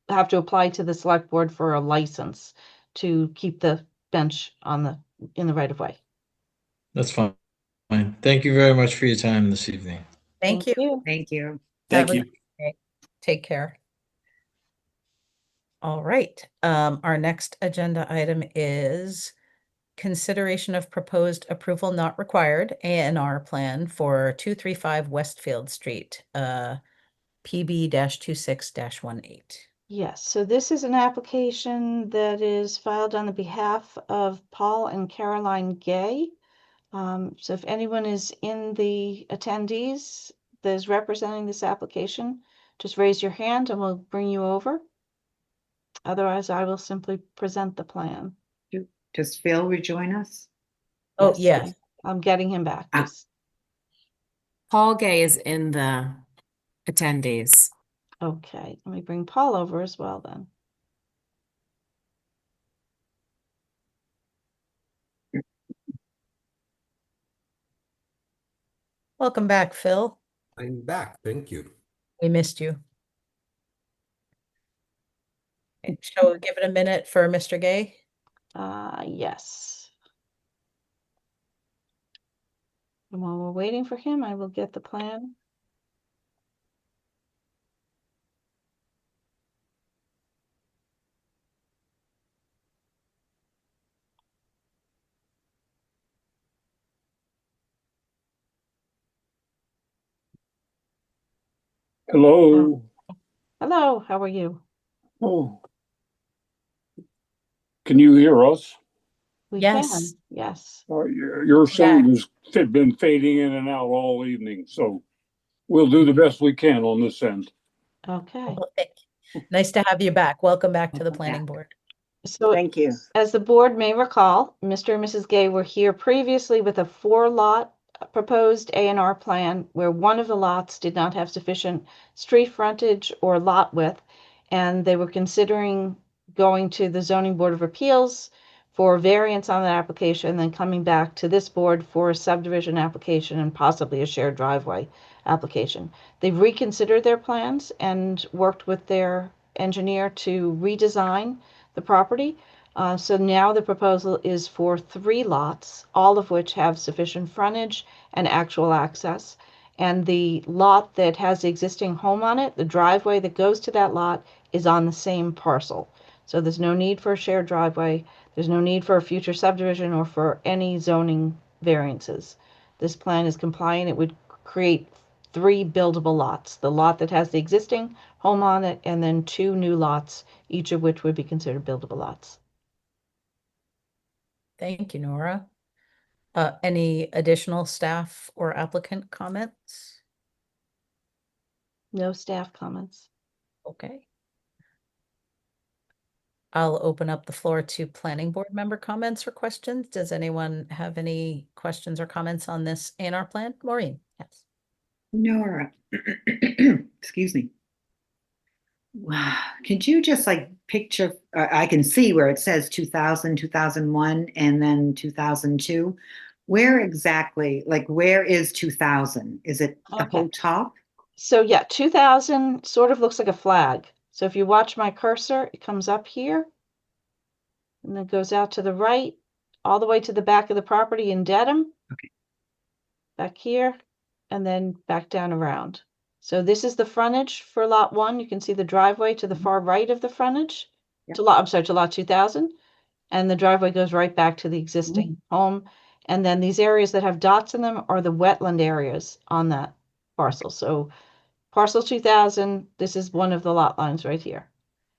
have to apply to the select board for a license to keep the bench in the right of way. That's fine. Thank you very much for your time this evening. Thank you. Thank you. Thank Have a you. good day. Take care. All right, our next agenda item is consideration of proposed approval not required A&R plan for 235 Westfield Street, PB-26-18. Yes, so this is an application that is filed on the behalf of Paul and Caroline Gay. So if anyone is in the attendees that is representing this application, just raise your hand and we'll bring you over. Otherwise, I will simply present the plan. Does Phil rejoin us? Oh, yes. I'm getting him back. Ah. Just Paul Gay is in the attendees. okay. Let me bring Paul over as well then. Welcome back, Phil. I'm back. Thank you. We missed you. Okay, shall we give it a minute for Mr. Gay? Yes. And while we're waiting for him, I will get the plan. Hello. Hello, how are you? Oh. Can you hear us? We Yes. can, yes. Your sound has been fading in and out all evening, so we'll do the best we can on this end. Okay. Well, nice to have you back. Welcome back to the planning board. So Thank you. as the board may recall, Mr. and Mrs. Gay were here previously with a 4-lot proposed A&R plan where one of the lots did not have sufficient street frontage or lot width, and they were considering going to the Zoning Board of Appeals for variance on that application, and then coming back to this board for a subdivision application and possibly a shared driveway application. They've reconsidered their plans and worked with their engineer to redesign the property. So now the proposal is for 3 lots, all of which have sufficient frontage and actual access. And the lot that has the existing home on it, the driveway that goes to that lot is on the same parcel. So there's no need for a shared driveway. There's no need for a future subdivision or for any zoning variances. This plan is compliant. It would create 3 buildable lots, the lot that has the existing home on it, and then 2 new lots, each of which would be considered buildable lots. Thank you, Nora. Any additional staff or applicant comments? No staff comments. Okay. I'll open up the floor to planning board member comments or questions. Does anyone have any questions or comments on this A&R plan? Maureen, yes. Nora, excuse me. Wow. Could you just like picture, I can see where it says 2000, 2001, and then 2002. Where exactly, like where is 2000? Is it the Okay. whole top? So yeah, 2000 sort of looks like a flag. So if you watch my cursor, it comes up here and then goes out to the right, all the way to the back of the property in Dedham. Okay. Back here, and then back down around. So this is the frontage for lot 1. You can see the driveway to the far right of the frontage. Yep. To lot 2000. And the driveway goes right back to the existing home. And then these areas that have dots in them are the wetland areas on that parcel. So parcel 2000, this is one of the lot lines right here.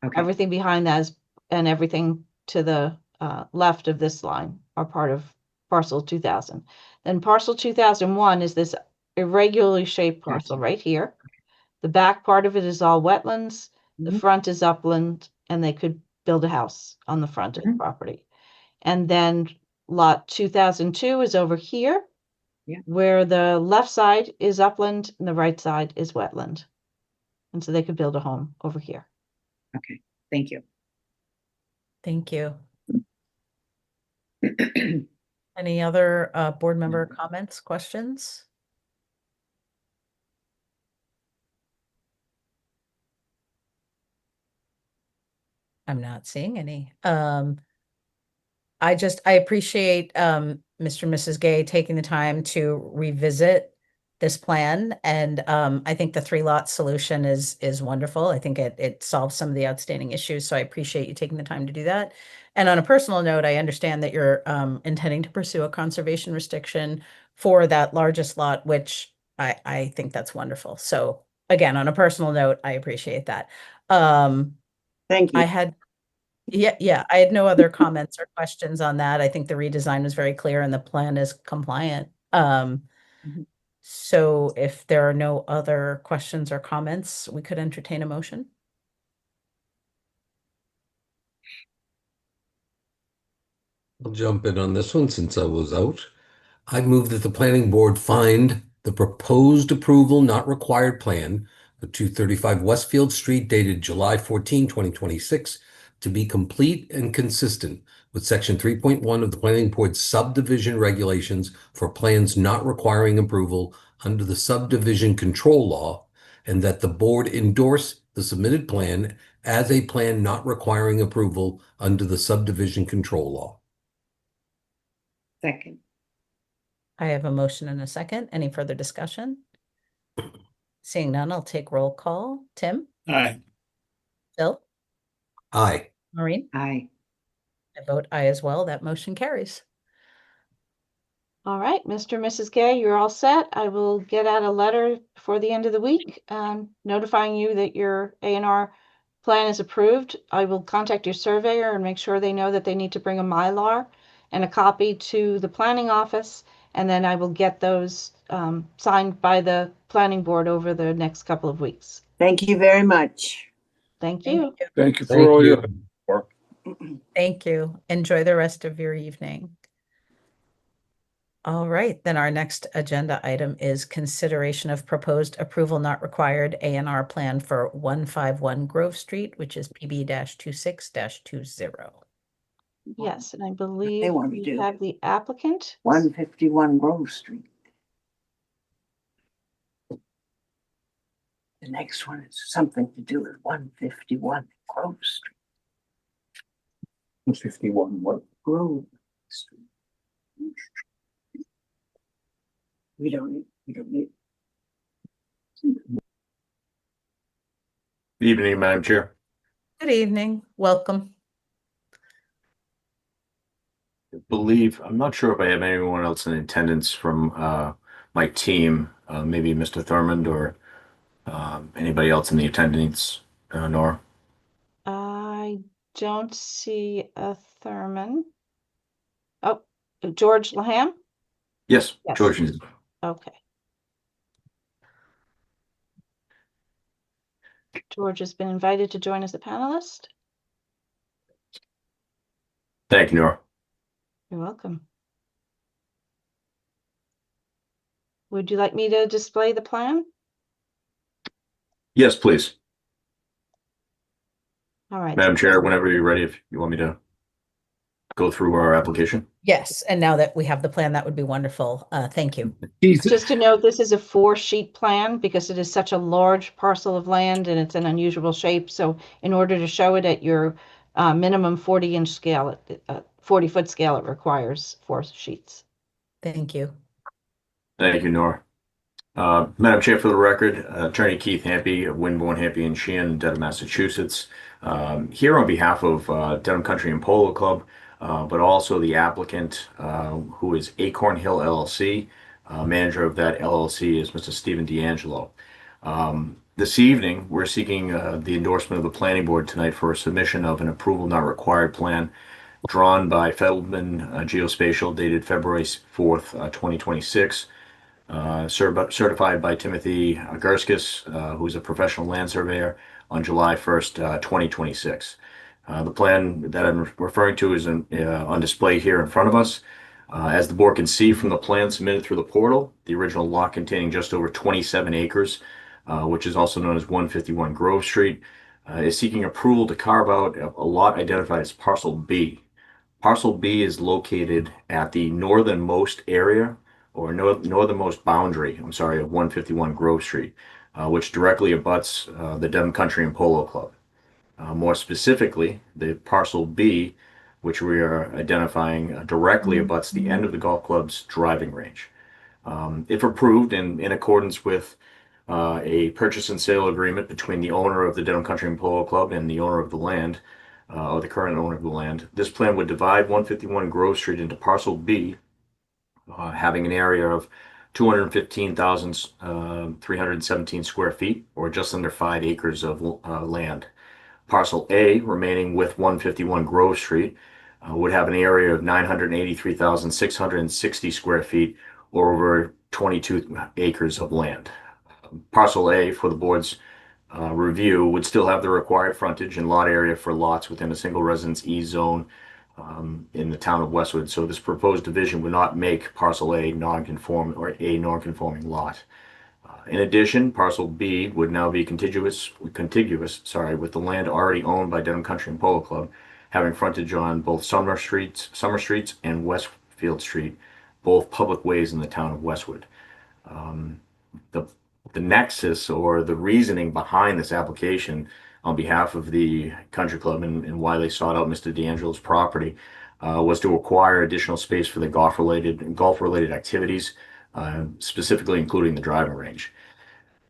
Okay. Everything behind that is, and everything to the left of this line are part of parcel 2000. Then parcel 2001 is this irregularly shaped parcel right here. The back part of it is all wetlands. The front is upland, and they could build a house on the front of the property. And then lot 2002 is over here, where the left side is upland and the right side is wetland. And so they could build a home over here. Okay, thank you. Thank you. Any other board member comments, questions? I'm not seeing any. I appreciate Mr. and Mrs. Gay taking the time to revisit this plan. And I think the 3-lot solution is wonderful. I think it solves some of the outstanding issues. So I appreciate you taking the time to do that. And on a personal note, I understand that you're intending to pursue a conservation restriction for that largest lot, which I think that's wonderful. So again, on a personal note, I appreciate that. Thank I you. had I had no other comments or questions on that. I think the redesign was very clear and the plan is compliant. Mhm. So if there are no other questions or comments, we could entertain a motion. I'll jump in on this one since I was out. I move that the planning board find the proposed approval not required plan for 235 Westfield Street dated July 14, 2026 to be complete and consistent with section 3.1 of the planning board subdivision regulations for plans not requiring approval under the subdivision control law, and that the board endorse the submitted plan as a plan not requiring approval under the subdivision control law. Second. I have a motion and a second. Any further discussion? Seeing none, I'll take roll call. Tim, Aye. Phil, Aye. Maureen, Aye. I vote aye as well. That motion carries. All right, Mr. and Mrs. Gay, you're all set. I will get out a letter before the end of the week, notifying you that your A&R plan is approved. I will contact your surveyor and make sure they know that they need to bring a Mylar and a copy to the planning office, and then I will get those signed by the planning board over the next couple of weeks. Thank you very much. Thank you. Thank you for Thank all you. your work. Thank you. Enjoy the rest of your evening. All right, then our next agenda item is consideration of proposed approval not required A&R plan for 151 Grove Street, which is PB-26-20. Yes, and I believe wanna we do? have the applicant. 151 Grove Street. The next one is something to do with 151 Grove Street. 151, what? Grove Street. We don't need. Good evening, Madam Chair. Good evening. Welcome. I'm not sure if I have anyone else in attendance from my team, maybe Mr. Thurmond or anybody else in the attendance, Nora. I don't see a Thurman. Oh, George Laham? Yes, Yes. George. is- Okay. George has been invited to join as a panelist. Thank you, Nora. You're welcome. Would you like me to display the plan? Yes, please. All right. Madam Chair, whenever you're ready, if you want me to go through our application. Yes, and now that we have the plan, that would be wonderful. Thank you. Just to note, this is a 4-sheet plan because it is such a large parcel of land and it's an unusual shape. So in order to show it at your minimum 40-inch scale, 40-foot scale, it requires 4 sheets. Thank you. Thank you, Nora. Madam Chair, for the record, Attorney Keith Hampy of Winborn, Hampy and Sheehan, Dedham, Massachusetts. Here on behalf of Dedham Country and Polo Club, but also the applicant, who is Acorn Hill LLC. Manager of that LLC is Mr. Stephen D'Angelo. This evening, we're seeking the endorsement of the planning board tonight for a submission of an approval not required plan drawn by Feldman Geospatial dated February 4th, 2026. Certified by Timothy Gurskus, who's a professional land surveyor, on July 1st, 2026. The plan that I'm referring to is on display here in front of us. As the board can see from the plan submitted through the portal, the original lot containing just over 27 acres, which is also known as 151 Grove Street, is seeking approval to carve out a lot identified as Parcel B. Parcel B is located at the northernmost area or northernmost boundary, of 151 Grove Street, which directly abuts the Dedham Country and Polo Club. More specifically, the Parcel B, which we are identifying, directly abuts the end of the golf club's driving range. If approved and in accordance with a purchase and sale agreement between the owner of the Dedham Country and Polo Club and the owner of the land, or the current owner of the land, this plan would divide 151 Grove Street into Parcel B, having an area of 215,317 square feet, or just under 5 acres of land. Parcel A, remaining with 151 Grove Street, would have an area of 983,660 square feet, or over 22 acres of land. Parcel A, for the board's review, would still have the required frontage and lot area for lots within a single residence E zone in the town of Westwood. So this proposed division would not make Parcel A non-conforming or a non-conforming lot. In addition, Parcel B would now be contiguous, with the land already owned by Dedham Country and Polo Club, having frontage on both Summer Streets and Westfield Street, both public ways in the town of Westwood. The nexus or the reasoning behind this application on behalf of the country club and why they sought out Mr. D'Angelo's property was to acquire additional space for the golf-related activities, specifically including the driving range.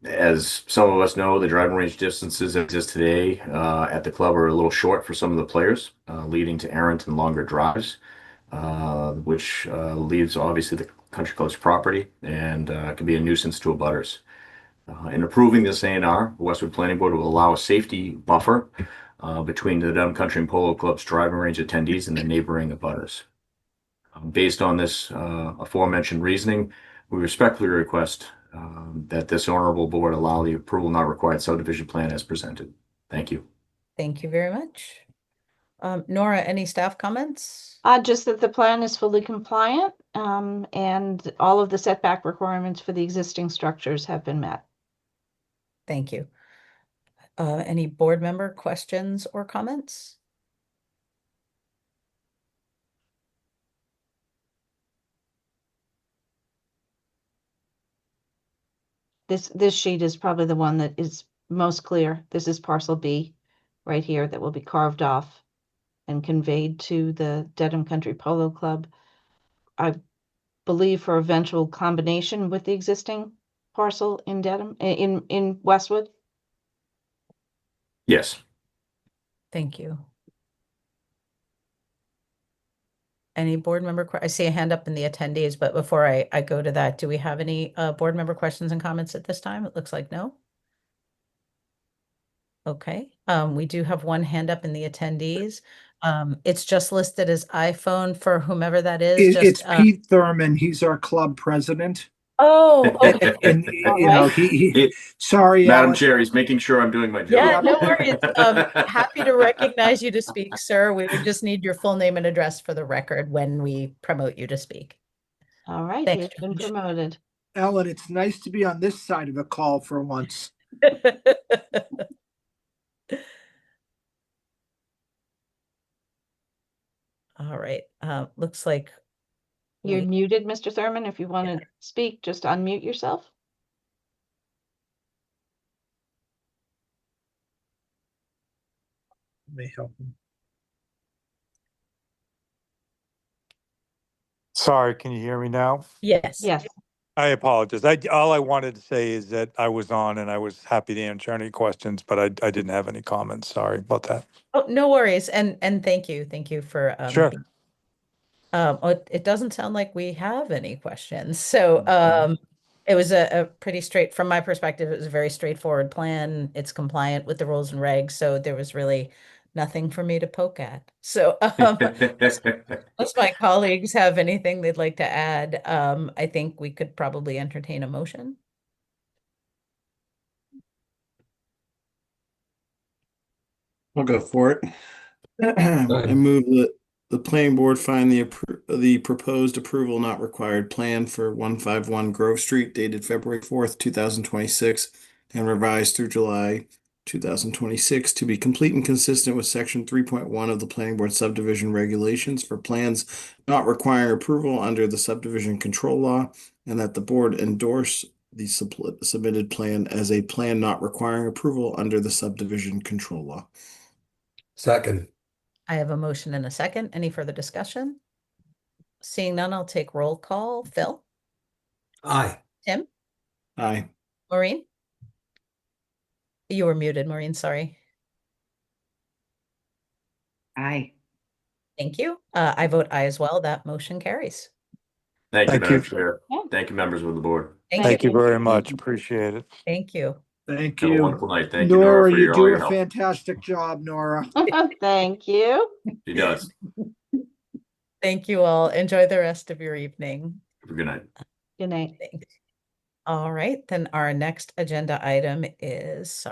As some of us know, the driving range distances that exist today at the club are a little short for some of the players, leading to errant and longer drives, which leaves obviously the country club's property and can be a nuisance to abutters. In approving this A&R, the Westwood Planning Board will allow a safety buffer between the Dedham Country and Polo Club's driving range attendees and the neighboring abutters. Based on this aforementioned reasoning, we respectfully request that this honorable board allow the approval not required subdivision plan as presented. Thank you. Thank you very much. Nora, any staff comments? Just that the plan is fully compliant, and all of the setback requirements for the existing structures have been met. Thank you. Any board member questions or comments? This sheet is probably the one that is most clear. This is parcel B right here that will be carved off and conveyed to the Dedham Country Polo Club. I believe for eventual combination with the existing parcel in Dedham, in Westwood. Yes. Thank you. Any board member, I see a hand up in the attendees, but before I go to that, do we have any board member questions and comments at this time? It looks like no. Okay, we do have one hand up in the attendees. It's just listed as iPhone for whomever that is. It's Pete Thurman. He's our club president. Oh, okay. And you know, sorry, Madam Alan. Chair, he's making sure I'm doing my job. Yeah, no worries. Happy to recognize you to speak, sir. We would just need your full name and address for the record when we promote you to speak. All right, Thanks, he's been promoted. Ellen, it's nice to be on this side of the call for once. All right, looks like You're muted, Mr. Thurman. If you want to speak, just unmute yourself. May help him. Sorry, can you hear me now? yes. Yes. I apologize. All I wanted to say is that I was on and I was happy to answer any questions, but I didn't have any comments. Sorry about that. Oh, no worries. And thank you. Thank you for Sure. it doesn't sound like we have any questions. So it was a pretty from my perspective, it was a very straightforward plan. It's compliant with the rules and regs. So there was really nothing for me to poke at. So unless my colleagues have anything they'd like to add, I think we could probably entertain a motion. I'll go for it. I move that the planning board find the proposed approval not required plan for 151 Grove Street dated February 4th, 2026 and revised through July 2026 to be complete and consistent with section 3.1 of the planning board subdivision regulations for plans not requiring approval under the subdivision control law, and that the board endorse the submitted plan as a plan not requiring approval under the subdivision control law. Second. I have a motion and a second. Any further discussion? Seeing none, I'll take roll call. Phil? Aye. Tim, Aye. Maureen? You were muted, Maureen, sorry. Aye. Thank you. I vote aye as well. That motion carries. Thank you, Thank Madam you. Chair. Yeah. Thank you, members of the board. Thank you you. very much. Appreciate it. Thank you. Thank Have a you. wonderful night. Thank you, Nora, Nora, for you all do your a help. fantastic job, Nora. Thank you. She does. Thank you all. Enjoy the rest of your evening. Have a good night. Good night. Thanks. All right, then our next agenda item is,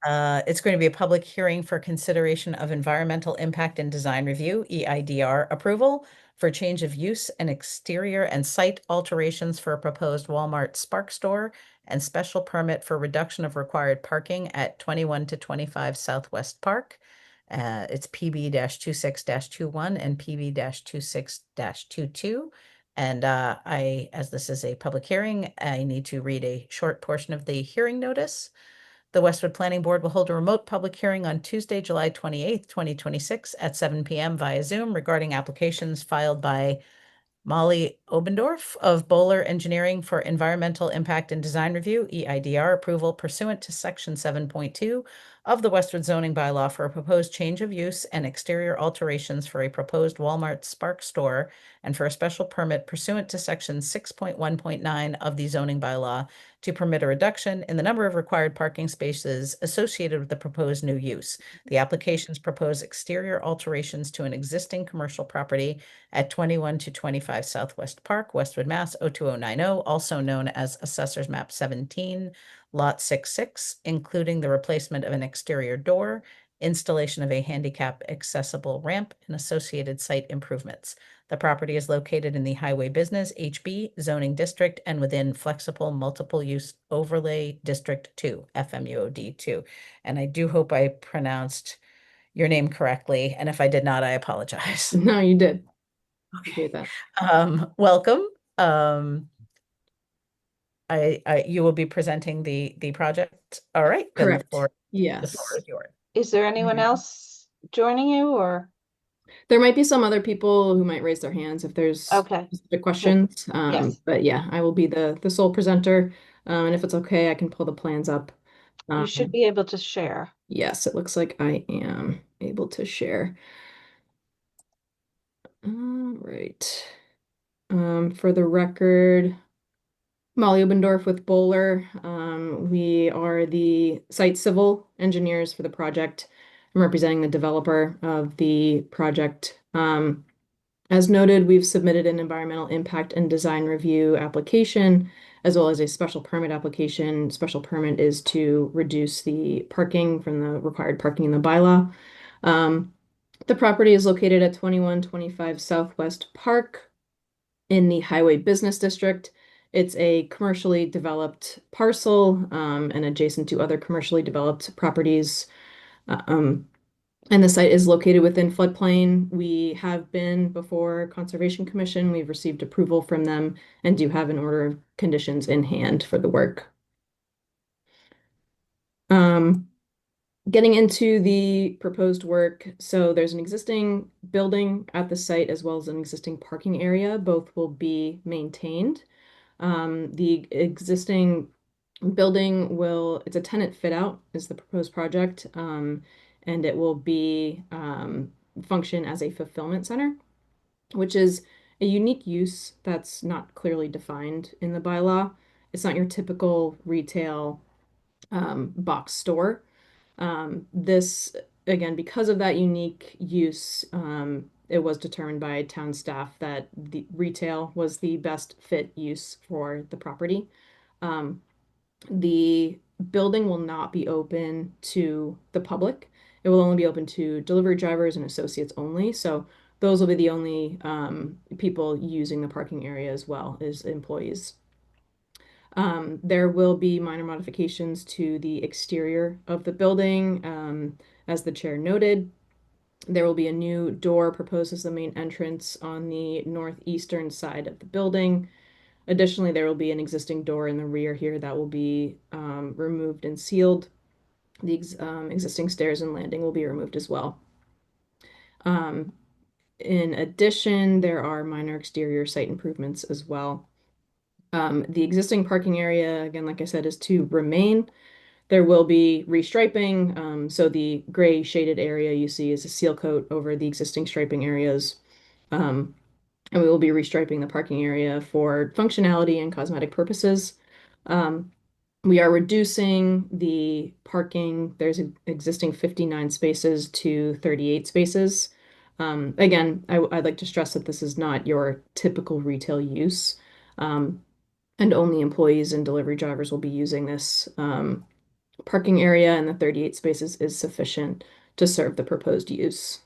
it's going to be a public hearing for consideration of environmental impact and design review, EIDR approval for change of use and exterior and site alterations for a proposed Walmart Spark store and special permit for reduction of required parking at 21 to 25 Southwest Park. It's PB-26-21 and PB-26-22. And as this is a public hearing, I need to read a short portion of the hearing notice. The Westwood Planning Board will hold a remote public hearing on Tuesday, July 28th, 2026 at 7 p.m. via Zoom regarding applications filed by Molly Obendorf of Bowler Engineering for Environmental Impact and Design Review, EIDR approval pursuant to Section 7.2 of the Westwood zoning bylaw for a proposed change of use and exterior alterations for a proposed Walmart Spark store and for a special permit pursuant to Section 6.1.9 of the zoning bylaw to permit a reduction in the number of required parking spaces associated with the proposed new use. The applications propose exterior alterations to an existing commercial property at 21 to 25 Southwest Park, Westwood, Mass. 02090, also known as Assessor's Map 17, Lot 66, including the replacement of an exterior door, installation of a handicap accessible ramp, and associated site improvements. The property is located in the Highway Business HB zoning district and within Flexible Multiple Use Overlay District 2, FMUOD 2. And I do hope I pronounced your name correctly. And if I did not, I apologize. No, you did. Okay. That. Welcome. You will be presenting the project. All right. Then Correct. the floor Yes. is yours. Is there anyone else joining you or? There might be some other people who might raise their hands if there's Okay. specific questions. Yes. But yeah, I will be the sole presenter. And if it's okay, I can pull the plans up. You should be able to share. Yes, it looks like I am able to share. All right. For the record, Molly Obendorf with Bowler. We are the site civil engineers for the project. I'm representing the developer of the project. As noted, we've submitted an environmental impact and design review application, as well as a special permit application. Special permit is to reduce the parking from the required parking in the bylaw. The property is located at 2125 Southwest Park in the Highway Business District. It's a commercially developed parcel and adjacent to other commercially developed properties. And the site is located within floodplain. We have been before Conservation Commission. We've received approval from them and do have an order of conditions in hand for the work. Getting into the proposed work, so there's an existing building at the site as well as an existing parking area. Both will be maintained. The existing building it's a tenant fit out is the proposed project, and it will be function as a fulfillment center, which is a unique use that's not clearly defined in the bylaw. It's not your typical retail box store. This, again, because of that unique use, it was determined by town staff that the retail was the best fit use for the property. The building will not be open to the public. It will only be open to delivery drivers and associates only. So those will be the only people using the parking area as well as employees. There will be minor modifications to the exterior of the building. As the chair noted, there will be a new door proposed as the main entrance on the northeastern side of the building. Additionally, there will be an existing door in the rear here that will be removed and sealed. The existing stairs and landing will be removed as well. In addition, there are minor exterior site improvements as well. The existing parking area, again, like I said, is to remain. There will be restriping, so the gray shaded area you see is a seal coat over the existing striping areas. And we will be restriping the parking area for functionality and cosmetic purposes. We are reducing the parking. There's an existing 59 spaces to 38 spaces. Again, I'd like to stress that this is not your typical retail use, and only employees and delivery drivers will be using this parking area, and the 38 spaces is sufficient to serve the proposed use.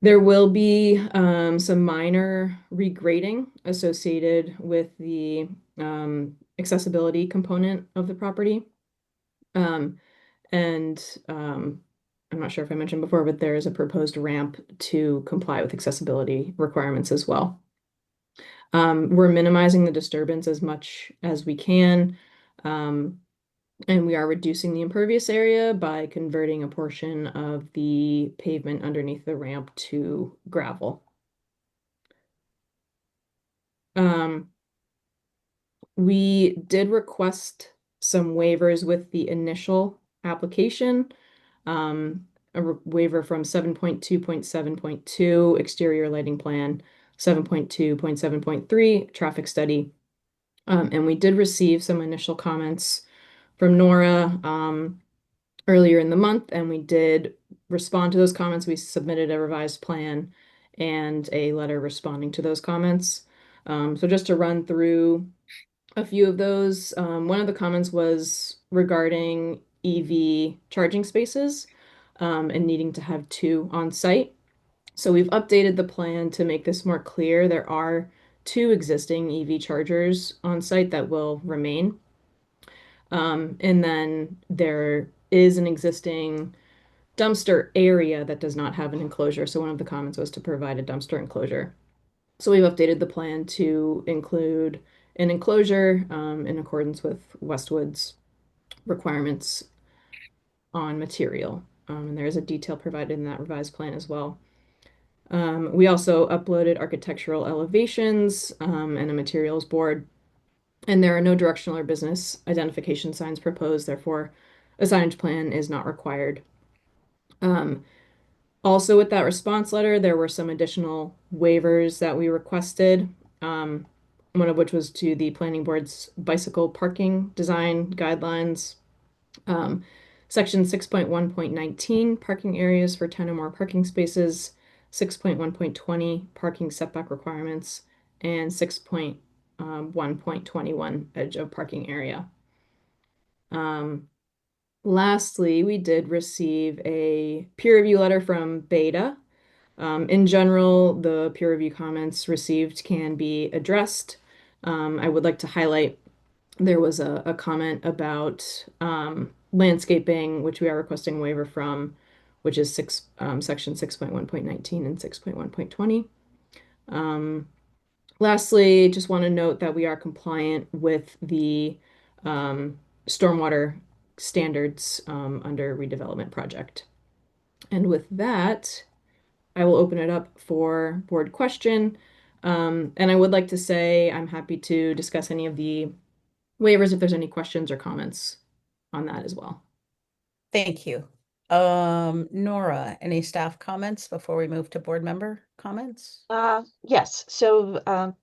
There will be some minor regrading associated with the accessibility component of the property. I'm not sure if I mentioned before, but there is a proposed ramp to comply with accessibility requirements as well. We're minimizing the disturbance as much as we can. And we are reducing the impervious area by converting a portion of the pavement underneath the ramp to gravel. We did request some waivers with the initial application. A waiver from 7.2.7.2 exterior lighting plan, 7.2.7.3 traffic study. And we did receive some initial comments from Nora earlier in the month, and we did respond to those comments. We submitted a revised plan and a letter responding to those comments. So just to run through a few of those, one of the comments was regarding EV charging spaces and needing to have 2 on site. So we've updated the plan to make this more clear. There are 2 existing EV chargers on site that will remain. And then there is an existing dumpster area that does not have an enclosure. So one of the comments was to provide a dumpster enclosure. So we've updated the plan to include an enclosure in accordance with Westwood's requirements on material. And there is a detail provided in that revised plan as well. We also uploaded architectural elevations and a materials board. And there are no directional or business identification signs proposed, therefore a signage plan is not required. Also with that response letter, there were some additional waivers that we requested, one of which was to the planning board's bicycle parking design guidelines. Section 6.1.19, parking areas for 10 or more parking spaces, 6.1.20, parking setback requirements, and 6.1.21, edge of parking area. Lastly, we did receive a peer review letter from Beta. In general, the peer review comments received can be addressed. I would like to highlight there was a comment about landscaping, which we are requesting waiver from, which is section 6.1.19 and 6.1.20. Lastly, just want to note that we are compliant with the stormwater standards under redevelopment project. And with that, I will open it up for board question. And I would like to say I'm happy to discuss any of the waivers if there's any questions or comments on that as well. Thank you. Nora, any staff comments before we move to board member comments? Yes, so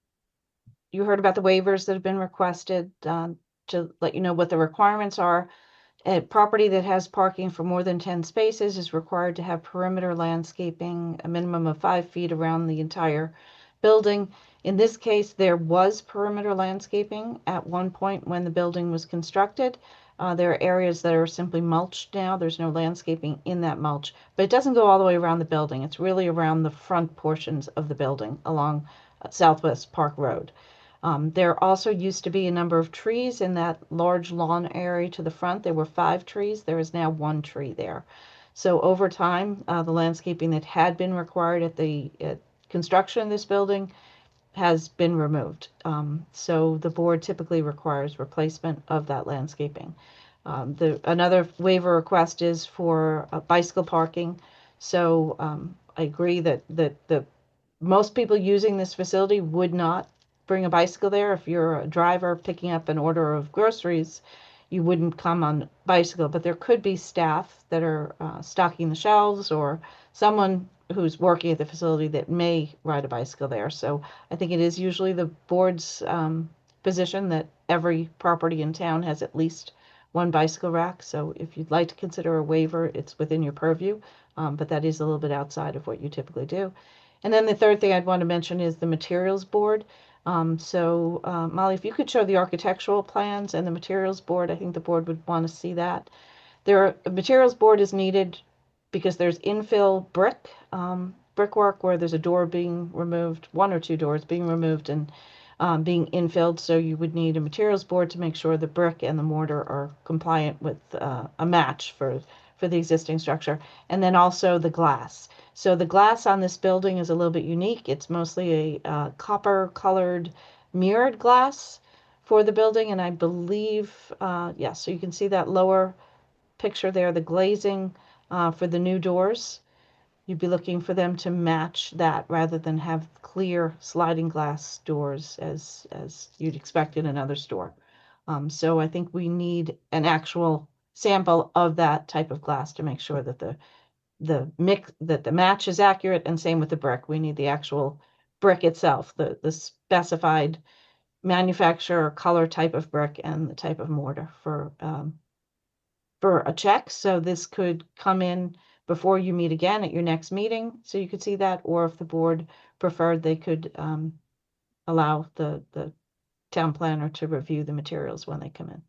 you heard about the waivers that have been requested. To let you know what the requirements are. A property that has parking for more than 10 spaces is required to have perimeter landscaping, a minimum of 5 feet around the entire building. In this case, there was perimeter landscaping at one point when the building was constructed. There are areas that are simply mulched now. There's no landscaping in that mulch, but it doesn't go all the way around the building. It's really around the front portions of the building along Southwest Park Road. There also used to be a number of trees in that large lawn area to the front. There were 5 trees. There is now 1 tree there. So over time, the landscaping that had been required at the construction of this building has been removed. So the board typically requires replacement of that landscaping. Another waiver request is for bicycle parking. So I agree that the most people using this facility would not bring a bicycle there. If you're a driver picking up an order of groceries, you wouldn't come on bicycle, but there could be staff that are stocking the shelves or someone who's working at the facility that may ride a bicycle there. So I think it is usually the board's position that every property in town has at least one bicycle rack. So if you'd like to consider a waiver, it's within your purview, but that is a little bit outside of what you typically do. And then the third thing I'd want to mention is the materials board. Molly, if you could show the architectural plans and the materials board, I think the board would want to see that. A materials board is needed because there's infill brickwork where there's a door being removed, one or two doors being removed and being infilled. So you would need a materials board to make sure the brick and the mortar are compliant with a match for the existing structure. And then also the glass. So the glass on this building is a little bit unique. It's mostly a copper colored mirrored glass for the building. And I believe, so you can see that lower picture there, the glazing for the new doors. You'd be looking for them to match that rather than have clear sliding glass doors as you'd expect in another store. So I think we need an actual sample of that type of glass to make sure that the match is accurate, and same with the brick. We need the actual brick itself, the specified manufacturer, color, type of brick, and the type of mortar for a check. So this could come in before you meet again at your next meeting, so you could see that, or if the board preferred, they could allow the town planner to review the materials when they come in.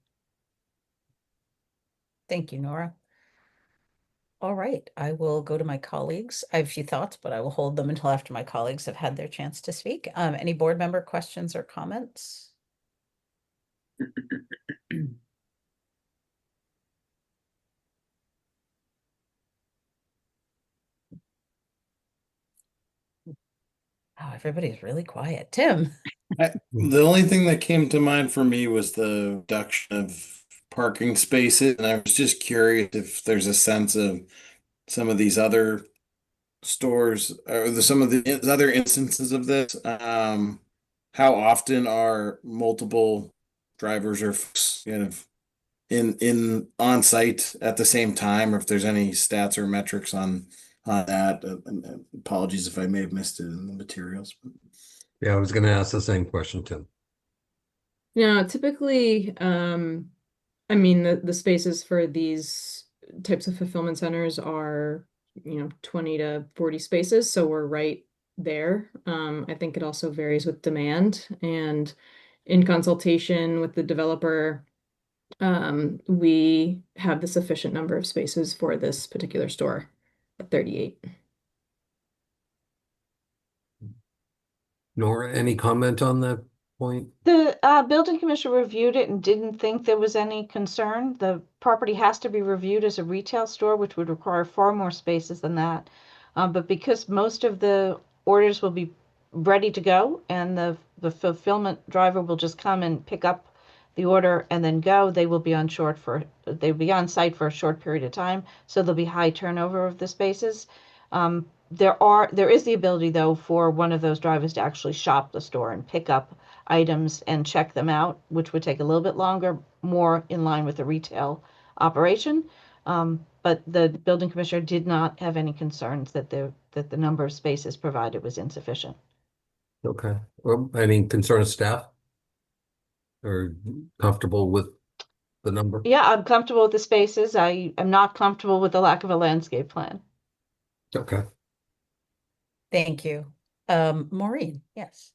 Thank you, Nora. All right, I will go to my colleagues. I have a few thoughts, but I will hold them until after my colleagues have had their chance to speak. Any board member questions or comments? Oh, everybody's really quiet. Tim. The only thing that came to mind for me was the reduction of parking spaces, and I was just curious if there's a sense of some of these other stores or some of the other instances of this. How often are multiple drivers or folks kind of in on site at the same time, or if there's any stats or metrics on that? And apologies if I may have missed it in the materials. Yeah, I was going to ask the same question, Tim. Yeah, typically, I mean, the spaces for these types of fulfillment centers are, 20 to 40 spaces. So we're right there. I think it also varies with demand, and in consultation with the developer, we have the sufficient number of spaces for this particular store at 38. Nora, any comment on that point? The building commissioner reviewed it and didn't think there was any concern. The property has to be reviewed as a retail store, which would require far more spaces than that. But because most of the orders will be ready to go and the fulfillment driver will just come and pick up the order and then go, they'll be on site for a short period of time. So there'll be high turnover of the spaces. There is the ability, though, for one of those drivers to actually shop the store and pick up items and check them out, which would take a little bit longer, more in line with the retail operation. But the building commissioner did not have any concerns that the number of spaces provided was insufficient. Okay. Well, any concern of staff? Or comfortable with the number? Yeah, I'm comfortable with the spaces. I am not comfortable with the lack of a landscape plan. Okay. Thank you. Maureen, yes.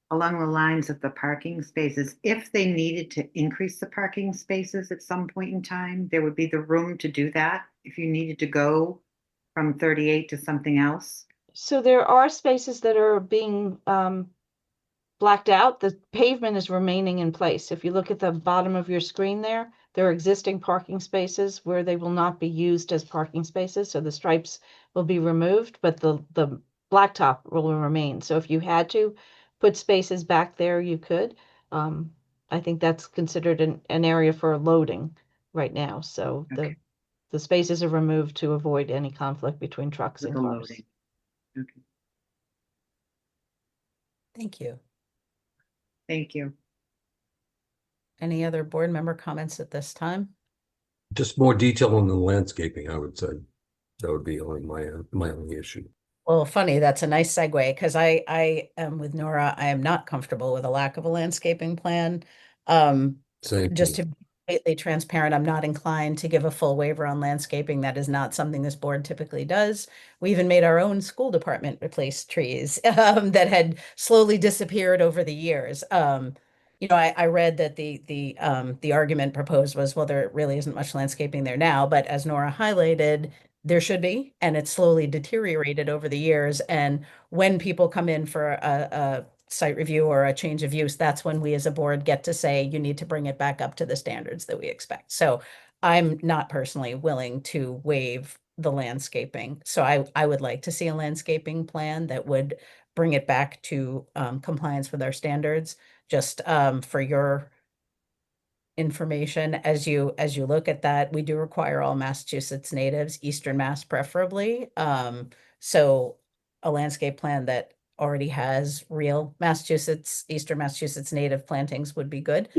Along the lines of the parking spaces, if they needed to increase the parking spaces at some point in time, there would be the room to do that if you needed to go from 38 to something else. So there are spaces that are being blacked out. The pavement is remaining in place. If you look at the bottom of your screen there are existing parking spaces where they will not be used as parking spaces. So the stripes will be removed, but the blacktop will remain. So if you had to put spaces back there, you could. I think that's considered an area for loading right now. So Okay. the spaces are removed to avoid any conflict between trucks With and the cars. loading. Okay. Thank you. Thank you. Any other board member comments at this time? Just more detail on the landscaping, I would say. That would be only my only issue. Well, funny, that's a nice segue because I am with Nora. I am not comfortable with a lack of a landscaping plan. Same. Just to be completely transparent, I'm not inclined to give a full waiver on landscaping. That is not something this board typically does. We even made our own school department replace trees that had slowly disappeared over the years. I read that the argument proposed was, well, there really isn't much landscaping there now, but as Nora highlighted, there should be, and it's slowly deteriorated over the years. And when people come in for a site review or a change of use, that's when we as a board get to say, you need to bring it back up to the standards that we expect. So I'm not personally willing to waive the landscaping. So I would like to see a landscaping plan that would bring it back to compliance with our standards. Just for your information, as you look at that, we do require all Massachusetts natives, Eastern Mass preferably. So a landscape plan that already has real Eastern Massachusetts native plantings would be good.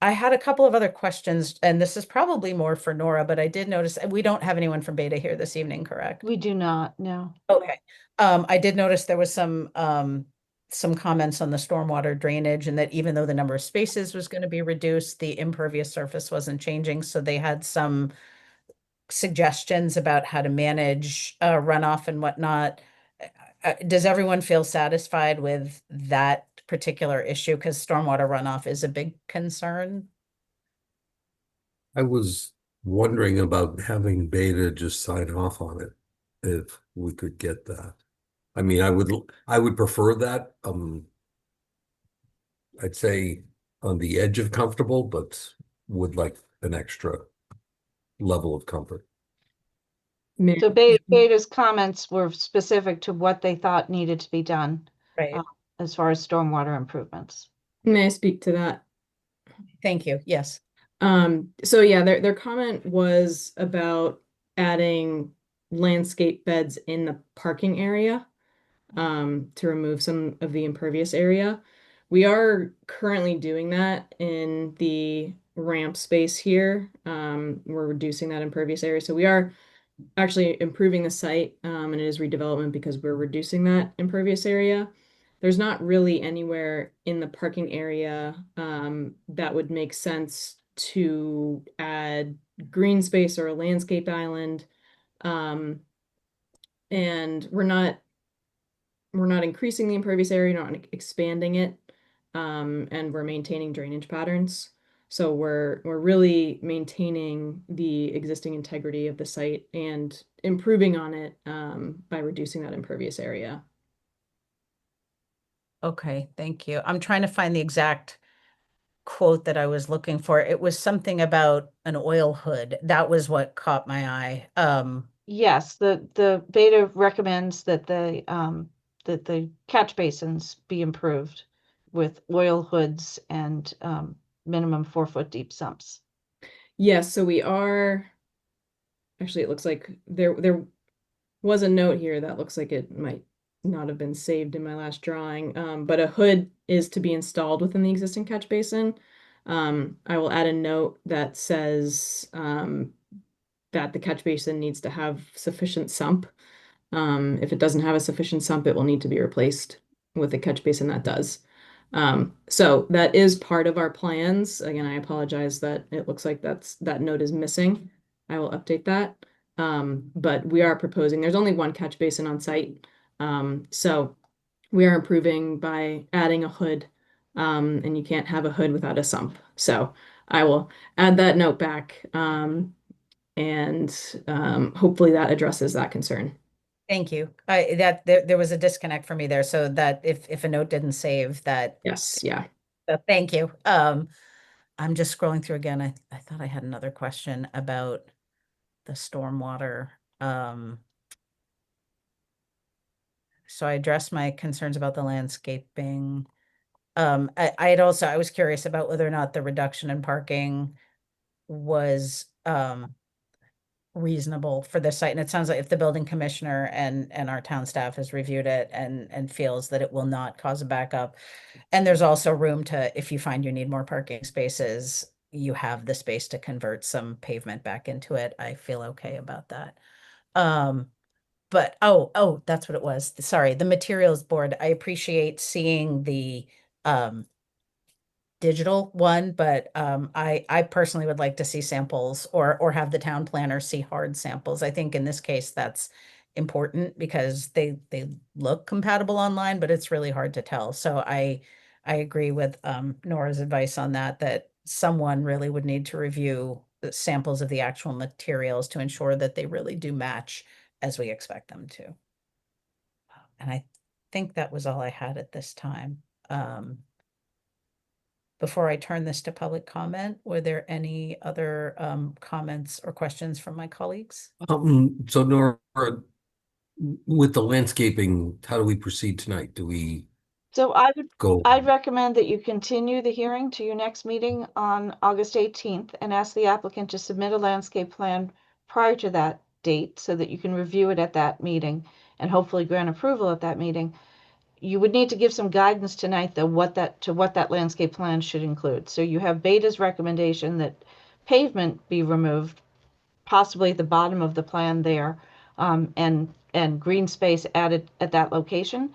I had a couple of other questions, and this is probably more for Nora, but I did notice we don't have anyone from Beta here this evening, correct? We do not, no. Okay. I did notice there was some comments on the stormwater drainage, and that even though the number of spaces was going to be reduced, the impervious surface wasn't changing. So they had some suggestions about how to manage runoff and whatnot. Does everyone feel satisfied with that particular issue? Because stormwater runoff is a big concern. I was wondering about having Beta just sign off on it, if we could get that. I mean, I would prefer that. I'd say on the edge of comfortable, but would like an extra level of comfort. So Beta's comments were specific to what they thought needed to be done. Right. As far as stormwater improvements. May I speak to that? Thank you. Yes. So yeah, their comment was about adding landscape beds in the parking area to remove some of the impervious area. We are currently doing that in the ramp space here. We're reducing that impervious area. So we are actually improving the site, and it is redevelopment because we're reducing that impervious area. There's not really anywhere in the parking area that would make sense to add green space or a landscape island. And we're not increasing the impervious area, not expanding it, and we're maintaining drainage patterns. So we're really maintaining the existing integrity of the site and improving on it by reducing that impervious area. Okay, thank you. I'm trying to find the exact quote that I was looking for. It was something about an oil hood. That was what caught my eye. Yes, the Beta recommends that the catch basins be improved with oil hoods and minimum 4-foot deep sumps. Yes, so we are actually, it looks like there was a note here that looks like it might not have been saved in my last drawing, but a hood is to be installed within the existing catch basin. I will add a note that says that the catch basin needs to have sufficient sump. If it doesn't have a sufficient sump, it will need to be replaced with a catch basin that does. So that is part of our plans. Again, I apologize that it looks like that note is missing. I will update that. But we are proposing, there's only one catch basin on site. So we are improving by adding a hood, and you can't have a hood without a sump. So I will add that note back, and hopefully that addresses that concern. Thank you. There was a disconnect for me there. So that if a note didn't save that. Yes, yeah. Thank you. I'm just scrolling through again. I thought I had another question about the stormwater. So I addressed my concerns about the landscaping. I was curious about whether or not the reduction in parking was reasonable for this site. And it sounds like if the building commissioner and our town staff has reviewed it and feels that it will not cause a backup. And there's also room to, if you find you need more parking spaces, you have the space to convert some pavement back into it. I feel okay about that. But that's what it was. Sorry, the materials board. I appreciate seeing the digital one, but I personally would like to see samples or have the town planner see hard samples. I think in this case that's important because they look compatible online, but it's really hard to tell. So I agree with Nora's advice on that someone really would need to review the samples of the actual materials to ensure that they really do match as we expect them to. And I think that was all I had at this time. Before I turn this to public comment, were there any other comments or questions from my colleagues? So Nora, with the landscaping, how do we proceed tonight? Do we So go? I'd recommend that you continue the hearing to your next meeting on August 18th and ask the applicant to submit a landscape plan prior to that date so that you can review it at that meeting and hopefully grant approval at that meeting. You would need to give some guidance tonight, though, what that landscape plan should include. So you have Beta's recommendation that pavement be removed, possibly at the bottom of the plan there, and green space added at that location.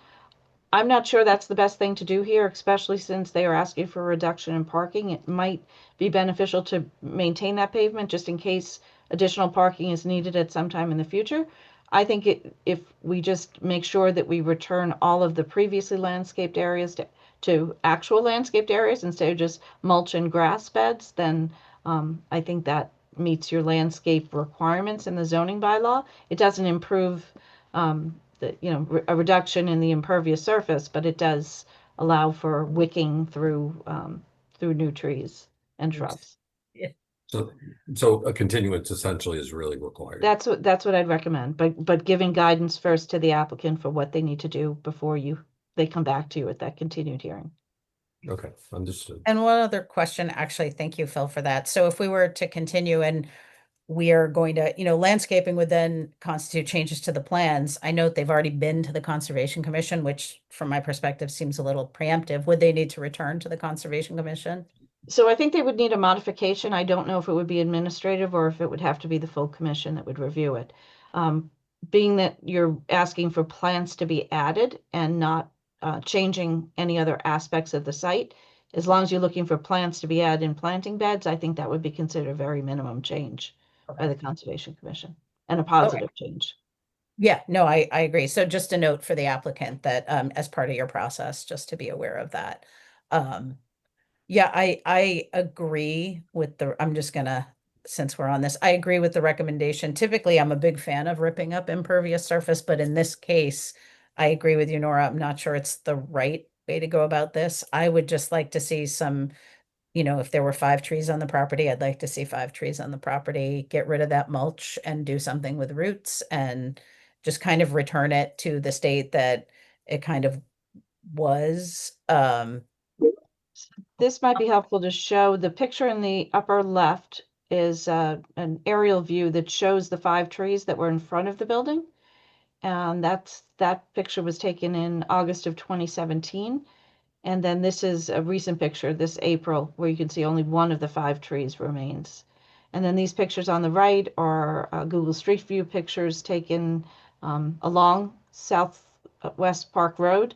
I'm not sure that's the best thing to do here, especially since they are asking for a reduction in parking. It might be beneficial to maintain that pavement just in case additional parking is needed at some time in the future. I think if we just make sure that we return all of the previously landscaped areas to actual landscaped areas instead of just mulch and grass beds, then I think that meets your landscape requirements in the zoning bylaw. It doesn't improve a reduction in the impervious surface, but it does allow for wicking through new trees and shrubs. So a continuance essentially is really required. That's what I'd recommend, but giving guidance first to the applicant for what they need to do before they come back to you at that continued hearing. Okay, understood. And one other question, actually, thank you, Phil, for that. So if we were to continue and we are going to, landscaping would then constitute changes to the plans. I note they've already been to the Conservation Commission, which from my perspective seems a little preemptive. Would they need to return to the Conservation Commission? So I think they would need a modification. I don't know if it would be administrative or if it would have to be the full commission that would review it. Being that you're asking for plants to be added and not changing any other aspects of the site, as long as you're looking for plants to be added in planting beds, I think that would be considered a very minimum change by the Conservation Commission and a positive change. Yeah, no, I agree. So just a note for the applicant that as part of your process, just to be aware of that. Yeah, I agree with I'm just gonna, since we're on this, I agree with the recommendation. Typically, I'm a big fan of ripping up impervious surface, but in this case, I agree with you, Nora. I'm not sure it's the right way to go about this. I would just like to see some, if there were 5 trees on the property, I'd like to see 5 trees on the property, get rid of that mulch and do something with roots and just kind of return it to the state that it kind of was. This might be helpful to show. The picture in the upper left is an aerial view that shows the 5 trees that were in front of the building. And that picture was taken in August of 2017. And then this is a recent picture, this April, where you can see only one of the 5 trees remains. And then these pictures on the right are Google Street View pictures taken along Southwest Park Road.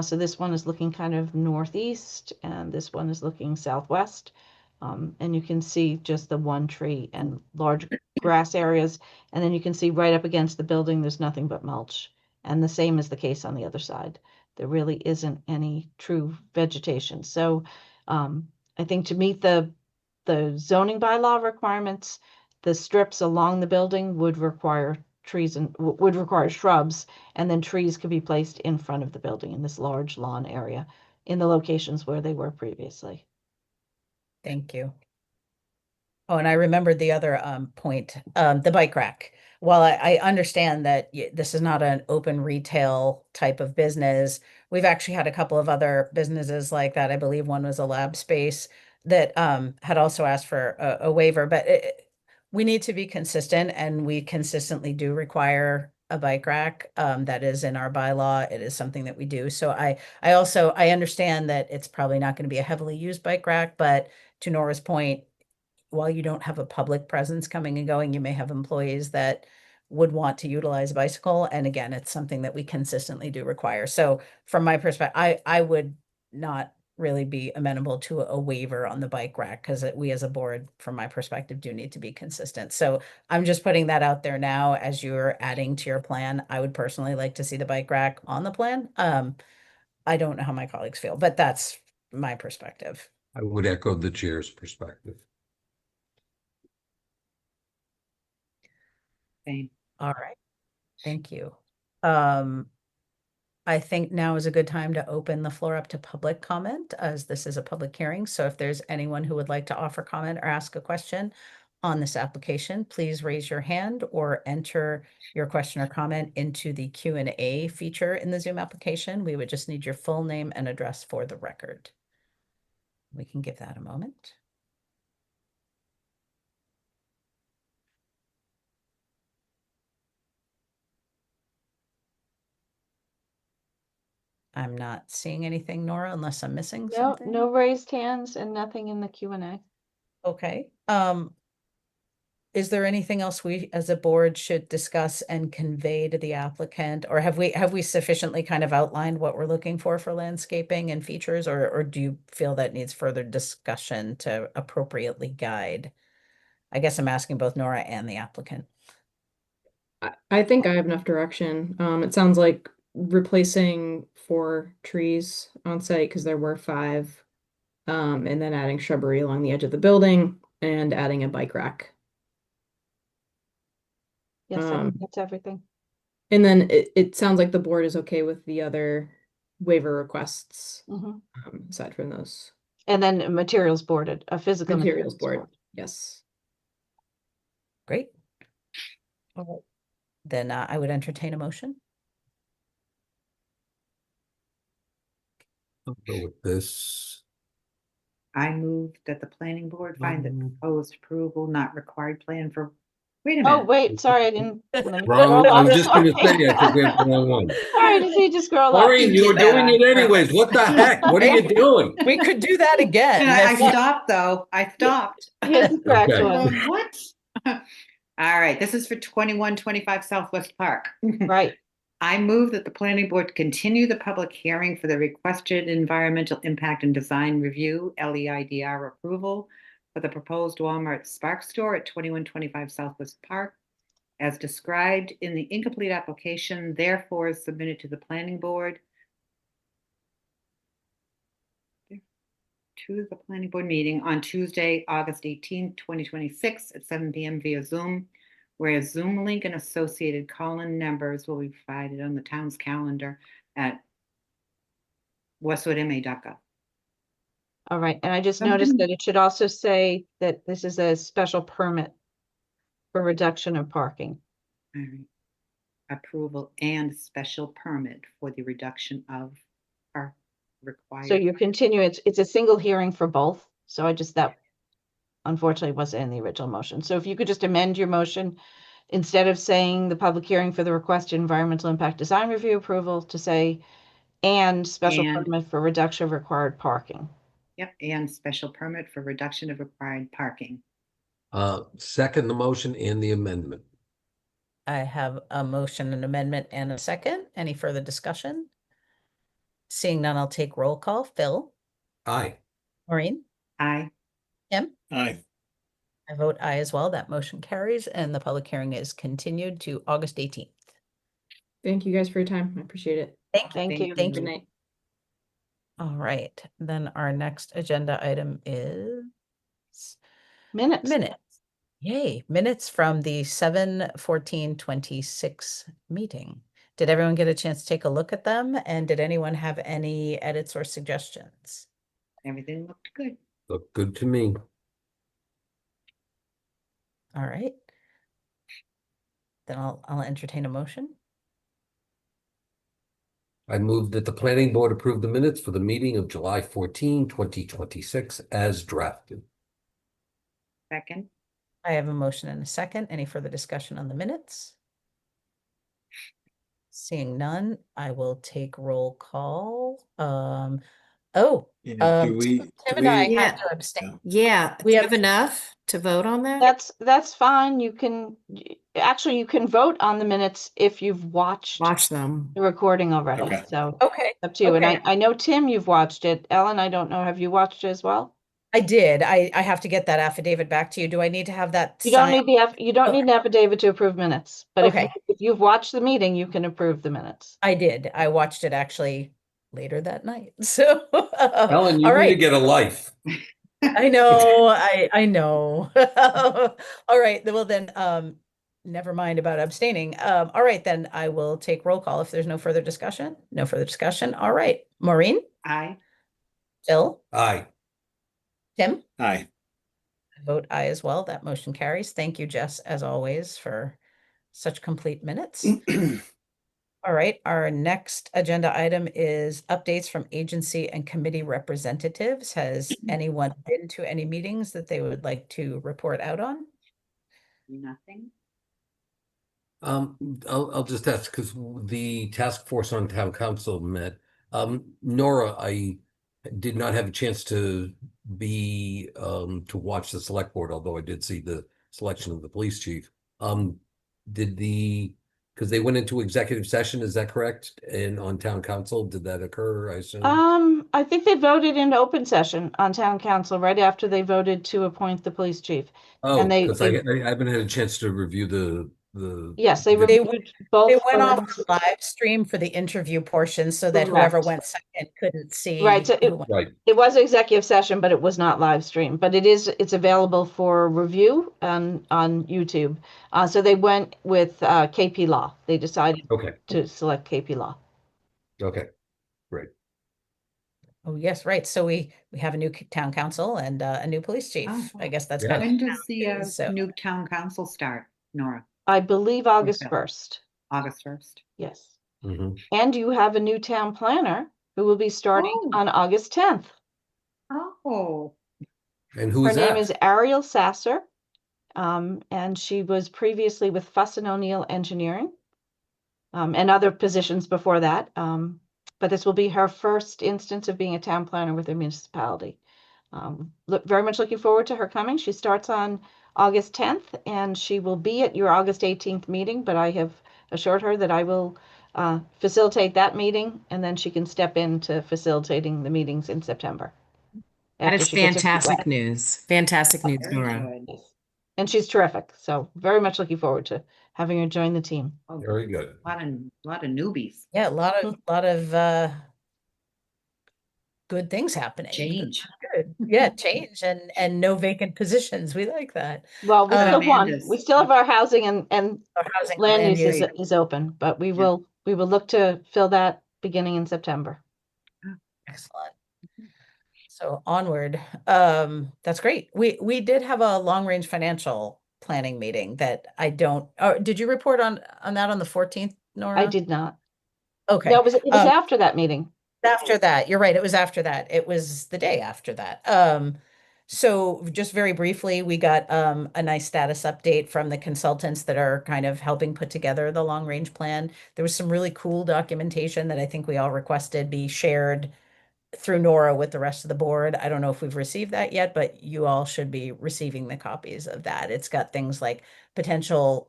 So this one is looking kind of northeast, and this one is looking southwest. And you can see just the one tree and large grass areas. And then you can see right up against the building, there's nothing but mulch. And the same is the case on the other side. There really isn't any true vegetation. So I think to meet the zoning bylaw requirements, the strips along the building would require trees and would require shrubs, and then trees could be placed in front of the building in this large lawn area in the locations where they were previously. Thank you. Oh, and I remembered the other point, the bike rack. While I understand that this is not an open retail type of business, we've actually had a couple of other businesses like that. I believe one was a lab space that had also asked for a waiver. But we need to be consistent, and we consistently do require a bike rack. That is in our bylaw. It is something that we do. So I also, I understand that it's probably not going to be a heavily used bike rack, but to Nora's point, while you don't have a public presence coming and going, you may have employees that would want to utilize a bicycle. And again, it's something that we consistently do require. So from my perspective, I would not really be amenable to a waiver on the bike rack, because we as a board, from my perspective, do need to be consistent. So I'm just putting that out there now as you're adding to your plan. I would personally like to see the bike rack on the plan. I don't know how my colleagues feel, but that's my perspective. I would echo the chair's perspective. Same. All right. Thank you. I think now is a good time to open the floor up to public comment, as this is a public hearing. So if there's anyone who would like to offer comment or ask a question on this application, please raise your hand or enter your question or comment into the Q&A feature in the Zoom application. We would just need your full name and address for the record. We can give that a moment. I'm not seeing anything, Nora, unless I'm missing No, something. no raised hands and nothing in the Q&A. Okay. Is there anything else we as a board should discuss and convey to the applicant? Or have we sufficiently kind of outlined what we're looking for landscaping and features, or do you feel that needs further discussion to appropriately guide? I guess I'm asking both Nora and the applicant. I think I have enough direction. It sounds like replacing 4 trees on site because there were 5, and then adding shrubbery along the edge of the building and adding a bike rack. Yes, I think that's everything. And then it sounds like the board is okay with the other waiver requests, aside from those. And then materials boarded, a physical Materials board, yes. Great. All right. Then I would entertain a motion. I'll go with this. I move that the planning board find that proposed approval not required plan for, wait a Oh, minute. wait, sorry, I didn't. Let me Wrong. scroll I was up. just going to say, I think we have the wrong one. Sorry, did you just scroll up? Maureen, you were did that doing on it anyways. purpose. What the heck? What are you doing? We could do that again. I if- stopped though. I stopped. Here's the correct Okay. one. What? All right, this is for 2125 Southwest Park. Right. I move that the planning board continue the public hearing for the requested environmental impact and design review, LEIDR approval for the proposed Walmart Spark store at 2125 Southwest Park, as described in the incomplete application, therefore is submitted to the planning board. To the planning board meeting on Tuesday, August 18, 2026 at 7 p.m. via Zoom, where a Zoom link and associated call-in numbers will be provided on the town's calendar at westwoodma.gov. All right, and I just noticed that it should also say that this is a special permit for reduction of parking. All right. Approval and special permit for the reduction of our required. So you're continuing, it's a single hearing for both. So I just, that unfortunately wasn't in the original motion. So if you could just amend your motion, instead of saying the public hearing for the requested environmental impact design review approval, to say, and special And- permit for reduction of required parking. Yep, and special permit for reduction of required parking. Second the motion and the amendment. I have a motion, an amendment, and a second. Any further discussion? Seeing none, I'll take roll call. Phil? Aye. Maureen? Aye. Kim? Aye. I vote aye as well. That motion carries, and the public hearing is continued to August 18th. Thank you guys for your time. I appreciate it. Thank you. Thank Good you. night. All right, then our next agenda item is Minutes. minutes. Yay, minutes from the 7/14/26 meeting. Did everyone get a chance to take a look at them? And did anyone have any edits or suggestions? Everything looked good. Look good to me. All right. Then I'll entertain a motion. I move that the planning board approve the minutes for the meeting of July 14, 2026 as drafted. Second. I have a motion and a second. Any further discussion on the minutes? Seeing none, I will take roll call. Yeah, do we, Tim and I have to abstain. Yeah, We do you have- have enough to vote on that? That's fine. You can, actually, you can vote on the minutes if you've watched Watch them. the recording already. Okay. So Okay, up to you. And okay. I know, Tim, you've watched it. Ellen, I don't know. Have you watched it as well? I did. I have to get that affidavit back to you. Do I need to have that You don't signed? need you don't need an affidavit to approve minutes, but Okay. if you've watched the meeting, you can approve the minutes. I did. I watched it actually later that night. So, Ellen, you all need to right. get a life. I know. I know. All right. Well then, never mind about abstaining. All right, then I will take roll call if there's no further discussion. No further discussion. All right. Maureen, Aye. Jill, Aye. Tim, Aye. I vote aye as well. That motion carries. Thank you, Jess, as always, for such complete minutes. All right, our next agenda item is updates from agency and committee representatives. Has anyone been to any meetings that they would like to report out on? Nothing. I'll just ask because the task force on town council met. Nora, I did not have a chance to be to watch the select board, although I did see the selection of the police chief. Because they went into executive session, is that correct? And on town council, did that occur, I assume? I think they voted in open session on town council right after they voted to appoint the police chief. Oh, and they- because I haven't had a chance to review the Yes, they video. reviewed both. They went off votes. the live stream for the interview portion so that whoever Correct. went second couldn't see. Right, so who went. Right. It was executive session, but it was not live stream, but it's available for review on YouTube. So they went with KP Law. They decided Okay. to select KP Law. Okay. Great. Oh, yes, right. So we have a new town council and a new police chief. Oh, I guess that's Yeah. kind of. When does the So- new town council start, Nora? I believe August Okay. 1st. August 1st. Yes. Mm-hmm. And you have a new town planner who will be starting Oh. on August 10th. Oh, And who Her is name that? is Ariel Sasser, and she was previously with Fuss and O'Neill Engineering, and other positions before that. But this will be her first instance of being a town planner with a municipality. Very much looking forward to her coming. She starts on August 10th, and she will be at your August 18th meeting, but I have assured her that I will facilitate that meeting, and then she can step into facilitating the meetings in September. That after is she gets her feet fantastic wet. news. Fantastic news, very Nora. good. And she's terrific. So very much looking forward to having her join the team. Oh, Very good. lot of newbies. Yeah, a lot of good things happening. Change. Good. Yeah, change and no vacant positions. We like that. Well, we still have one. Amanda's- We still have our housing and Our housing land land use use. is open, but we Yeah. will look to fill that beginning in September. Excellent. So onward. That's great. We did have a long-range financial planning meeting that I don't, did you report on that on the 14th, Nora? I did not. Okay. No, it was after that meeting. After that, you're right. It was after that. It was the day after that. So just very briefly, we got a nice status update from the consultants that are kind of helping put together the long range plan. There was some really cool documentation that I think we all requested be shared through Nora with the rest of the board. I don't know if we've received that yet, but you all should be receiving the copies of that. It's got things like potential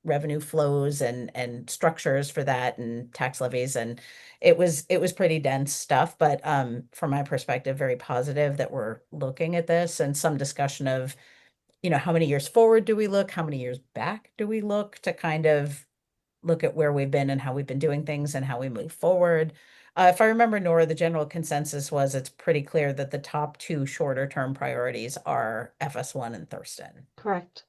revenue flows and structures for that and tax levies, and it was pretty dense stuff, but from my perspective, very positive that we're looking at this, and some discussion of, how many years forward do we look, how many years back do we look, to kind of look at where we've been and how we've been doing things and how we move forward. If I remember, Nora, the general consensus was it's pretty clear that the top two shorter term priorities are FS1 and Thurston. Correct.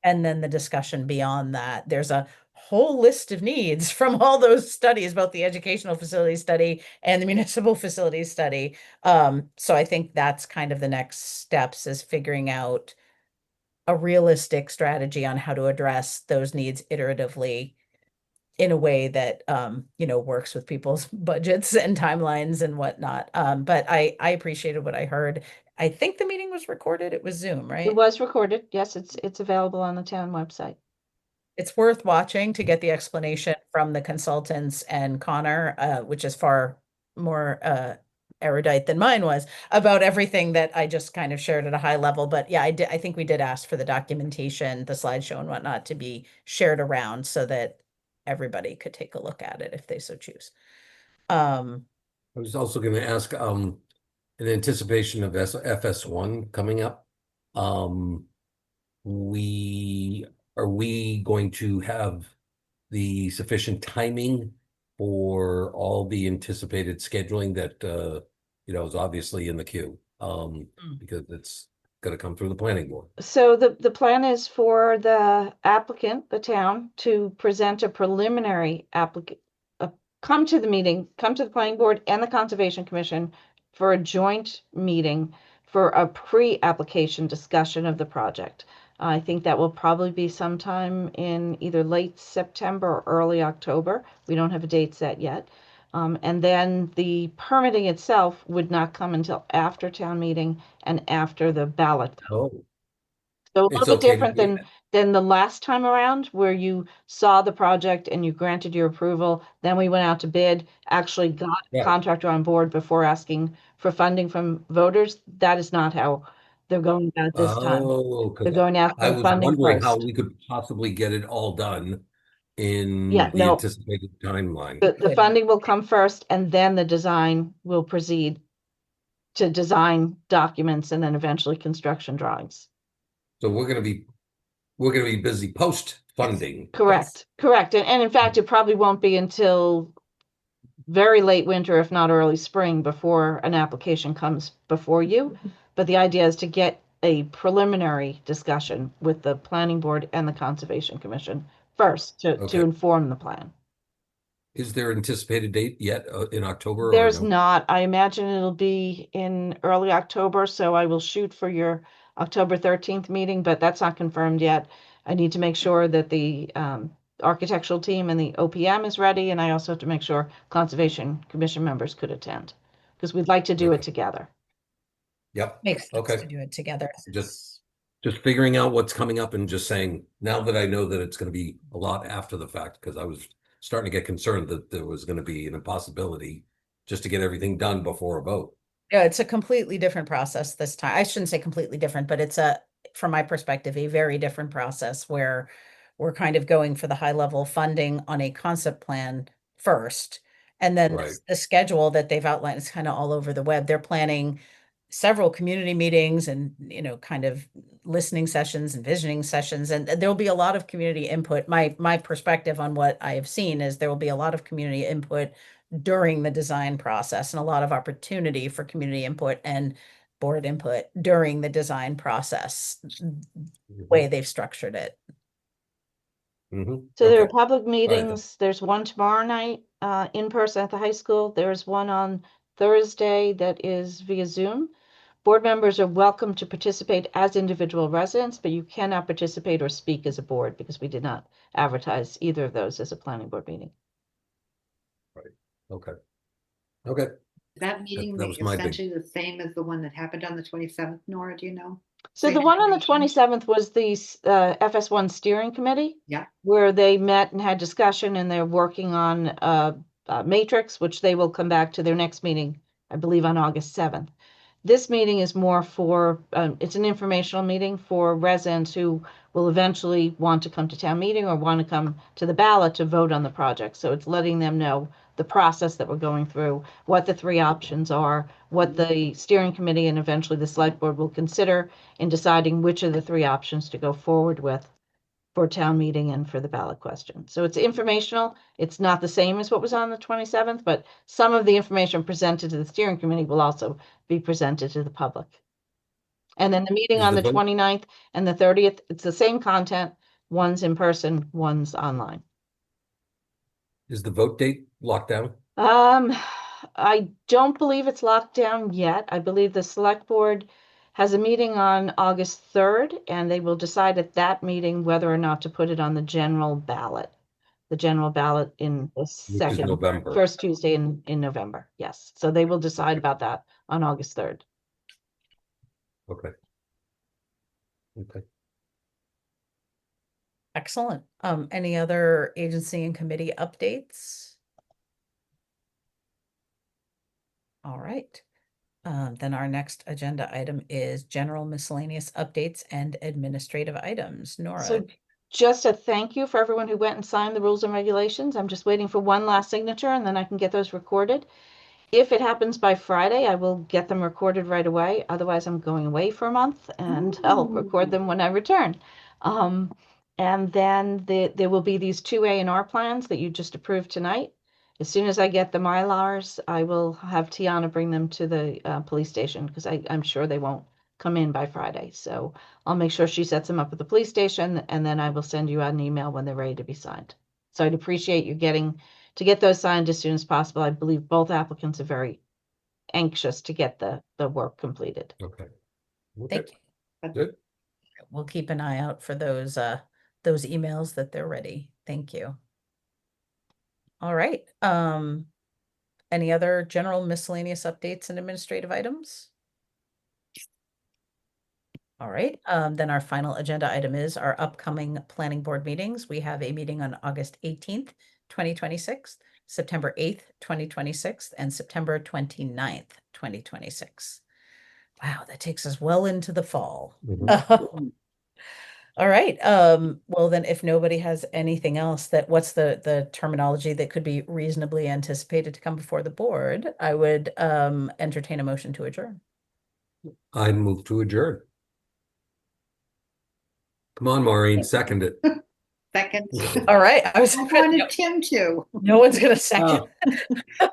And then the discussion beyond that, there's a whole list of needs from all those studies, both the educational facility study and the municipal facility study. So I think that's kind of the next steps, is figuring out a realistic strategy on how to address those needs iteratively in a way that, works with people's budgets and timelines and whatnot. But I appreciated what I heard. I think the meeting was recorded. It was Zoom, It right? was recorded. Yes, it's available on the town website. It's worth watching to get the explanation from the consultants and Connor, which is far more erudite than mine was, about everything that I just kind of shared at a high level. But yeah, I think we did ask for the documentation, the slideshow and whatnot to be shared around so that everybody could take a look at it if they so choose. I was also going to ask, in anticipation of FS1 coming up, are we going to have the sufficient timing for all the anticipated scheduling that is obviously in the queue? Because it's going to come through the planning board. So the plan is for the applicant, the town, to present a preliminary come to the meeting, come to the planning board and the Conservation Commission for a joint meeting for a pre-application discussion of the project. I think that will probably be sometime in either late September or early October. We don't have a date set yet. And then the permitting itself would not come until after town meeting and after the ballot. Oh, So a it's little bit okay to different do than the last time around where you saw the project and you granted your approval. Then we went out to bid, actually got a Right. contractor on board before asking for funding from voters. That is not how they're going about it this time. Oh, They're because going to ask I for was funding wondering how first. we could possibly get it all done in Yeah, the no. anticipated timeline. The funding will come first and then the design will proceed to design documents and then eventually construction drawings. So we're going to be busy post-funding. Correct, correct. And in fact, it probably won't be until very late winter, if not early spring, before an application comes before you. But the idea is to get a preliminary discussion with the planning board and the Conservation Commission first to Okay. inform the plan. Is there anticipated date yet in October or There's no? not. I imagine it'll be in early October, so I will shoot for your October 13th meeting, but that's not confirmed yet. I need to make sure that the architectural team and the OPM is ready, and I also have to make sure Conservation Commission members could attend, because we'd like to do it Okay. together. Yep. Makes sense Okay. to do it together. Just figuring out what's coming up and just saying, now that I know that it's going to be a lot after the fact, because I was starting to get concerned that there was going to be an impossibility just to get everything done before a vote. Yeah, it's a completely different process this time. I shouldn't say completely different, but it's from my perspective, a very different process where we're kind of going for the high level funding on a concept plan first. And then Right. the schedule that they've outlined is kind of all over the web. They're planning several community meetings and, kind of listening sessions and visioning sessions. And there'll be a lot of community input. My perspective on what I have seen is there will be a lot of community input during the design process and a lot of opportunity for community input and board input during the design process, the way they've structured it. So there are Okay. public All right. meetings. There's one tomorrow night in person at the high school. There's one on Thursday that is via Zoom. Board members are welcome to participate as individual residents, but you cannot participate or speak as a board because we did not advertise either of those as a planning board meeting. Right. Okay. Okay. That meeting That was my big. essentially the same as the one that happened on the 27th, Nora, do you know? So Same the one on the information? 27th was the FS1 steering committee. Yeah. Where they met and had discussion and they're working on a matrix, which they will come back to their next meeting, I believe on August 7th. This meeting is more for, it's an informational meeting for residents who will eventually want to come to town meeting or want to come to the ballot to vote on the project. So it's letting them know the process that we're going through, what the three options are, what the steering committee and eventually the select board will consider in deciding which of the three options to go forward with for town meeting and for the ballot question. So it's informational. It's not the same as what was on the 27th, but some of the information presented to the steering committee will also be presented to the public. And then the meeting Is on the the vote- 29th and the 30th, it's the same content. One's in person, one's online. Is the vote date locked down? I don't believe it's locked down yet. I believe the select board has a meeting on August 3rd, and they will decide at that meeting whether or not to put it on the general ballot. the general ballot in the Which is November. first Tuesday in November. Yes. So they will decide about that on August 3rd. Okay. Okay. Excellent. Any other agency and committee updates? All right. Then our next agenda item is general miscellaneous updates and administrative items. Nora. So just a thank you for everyone who went and signed the rules and regulations. I'm just waiting for one last signature and then I can get those recorded. If it happens by Friday, I will get them recorded right away. Otherwise, I'm going away for a month and I'll record them when I return. And then there will be these two A&R plans that you just approved tonight. As soon as I get the Mylars, I will have Tiana bring them to the police station because I'm sure they won't come in by Friday. So I'll make sure she sets them up at the police station and then I will send you out an email when they're ready to be signed. So I'd appreciate you to get those signed as soon as possible. I believe both applicants are very anxious to get the work completed. Okay. Thank you. Good. We'll keep an eye out for those emails that they're ready. Thank you. All right. Any other general miscellaneous updates and administrative items? All right. Then our final agenda item is our upcoming planning board meetings. We have a meeting on August 18th, 2026, September 8th, 2026, and September 29th, 2026. Wow, that takes us well into the fall. All right. Well, then if nobody has anything else, what's the terminology that could be reasonably anticipated to come before the board, I would entertain a motion to adjourn. I move to adjourn. Come on, Maureen, second it. Second. All right. I wanted Tim to. No one's going to second.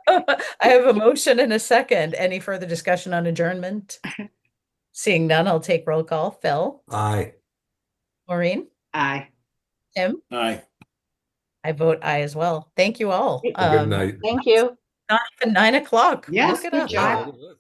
I have a motion and a second. Any further discussion on adjournment? Seeing none, I'll take roll call. Phil? Aye. Maureen? Aye. Tim? Aye. I vote aye as well. Thank you all. Good night. Thank you. Not even 9 o'clock. Yes, Look it good up. job. Yeah,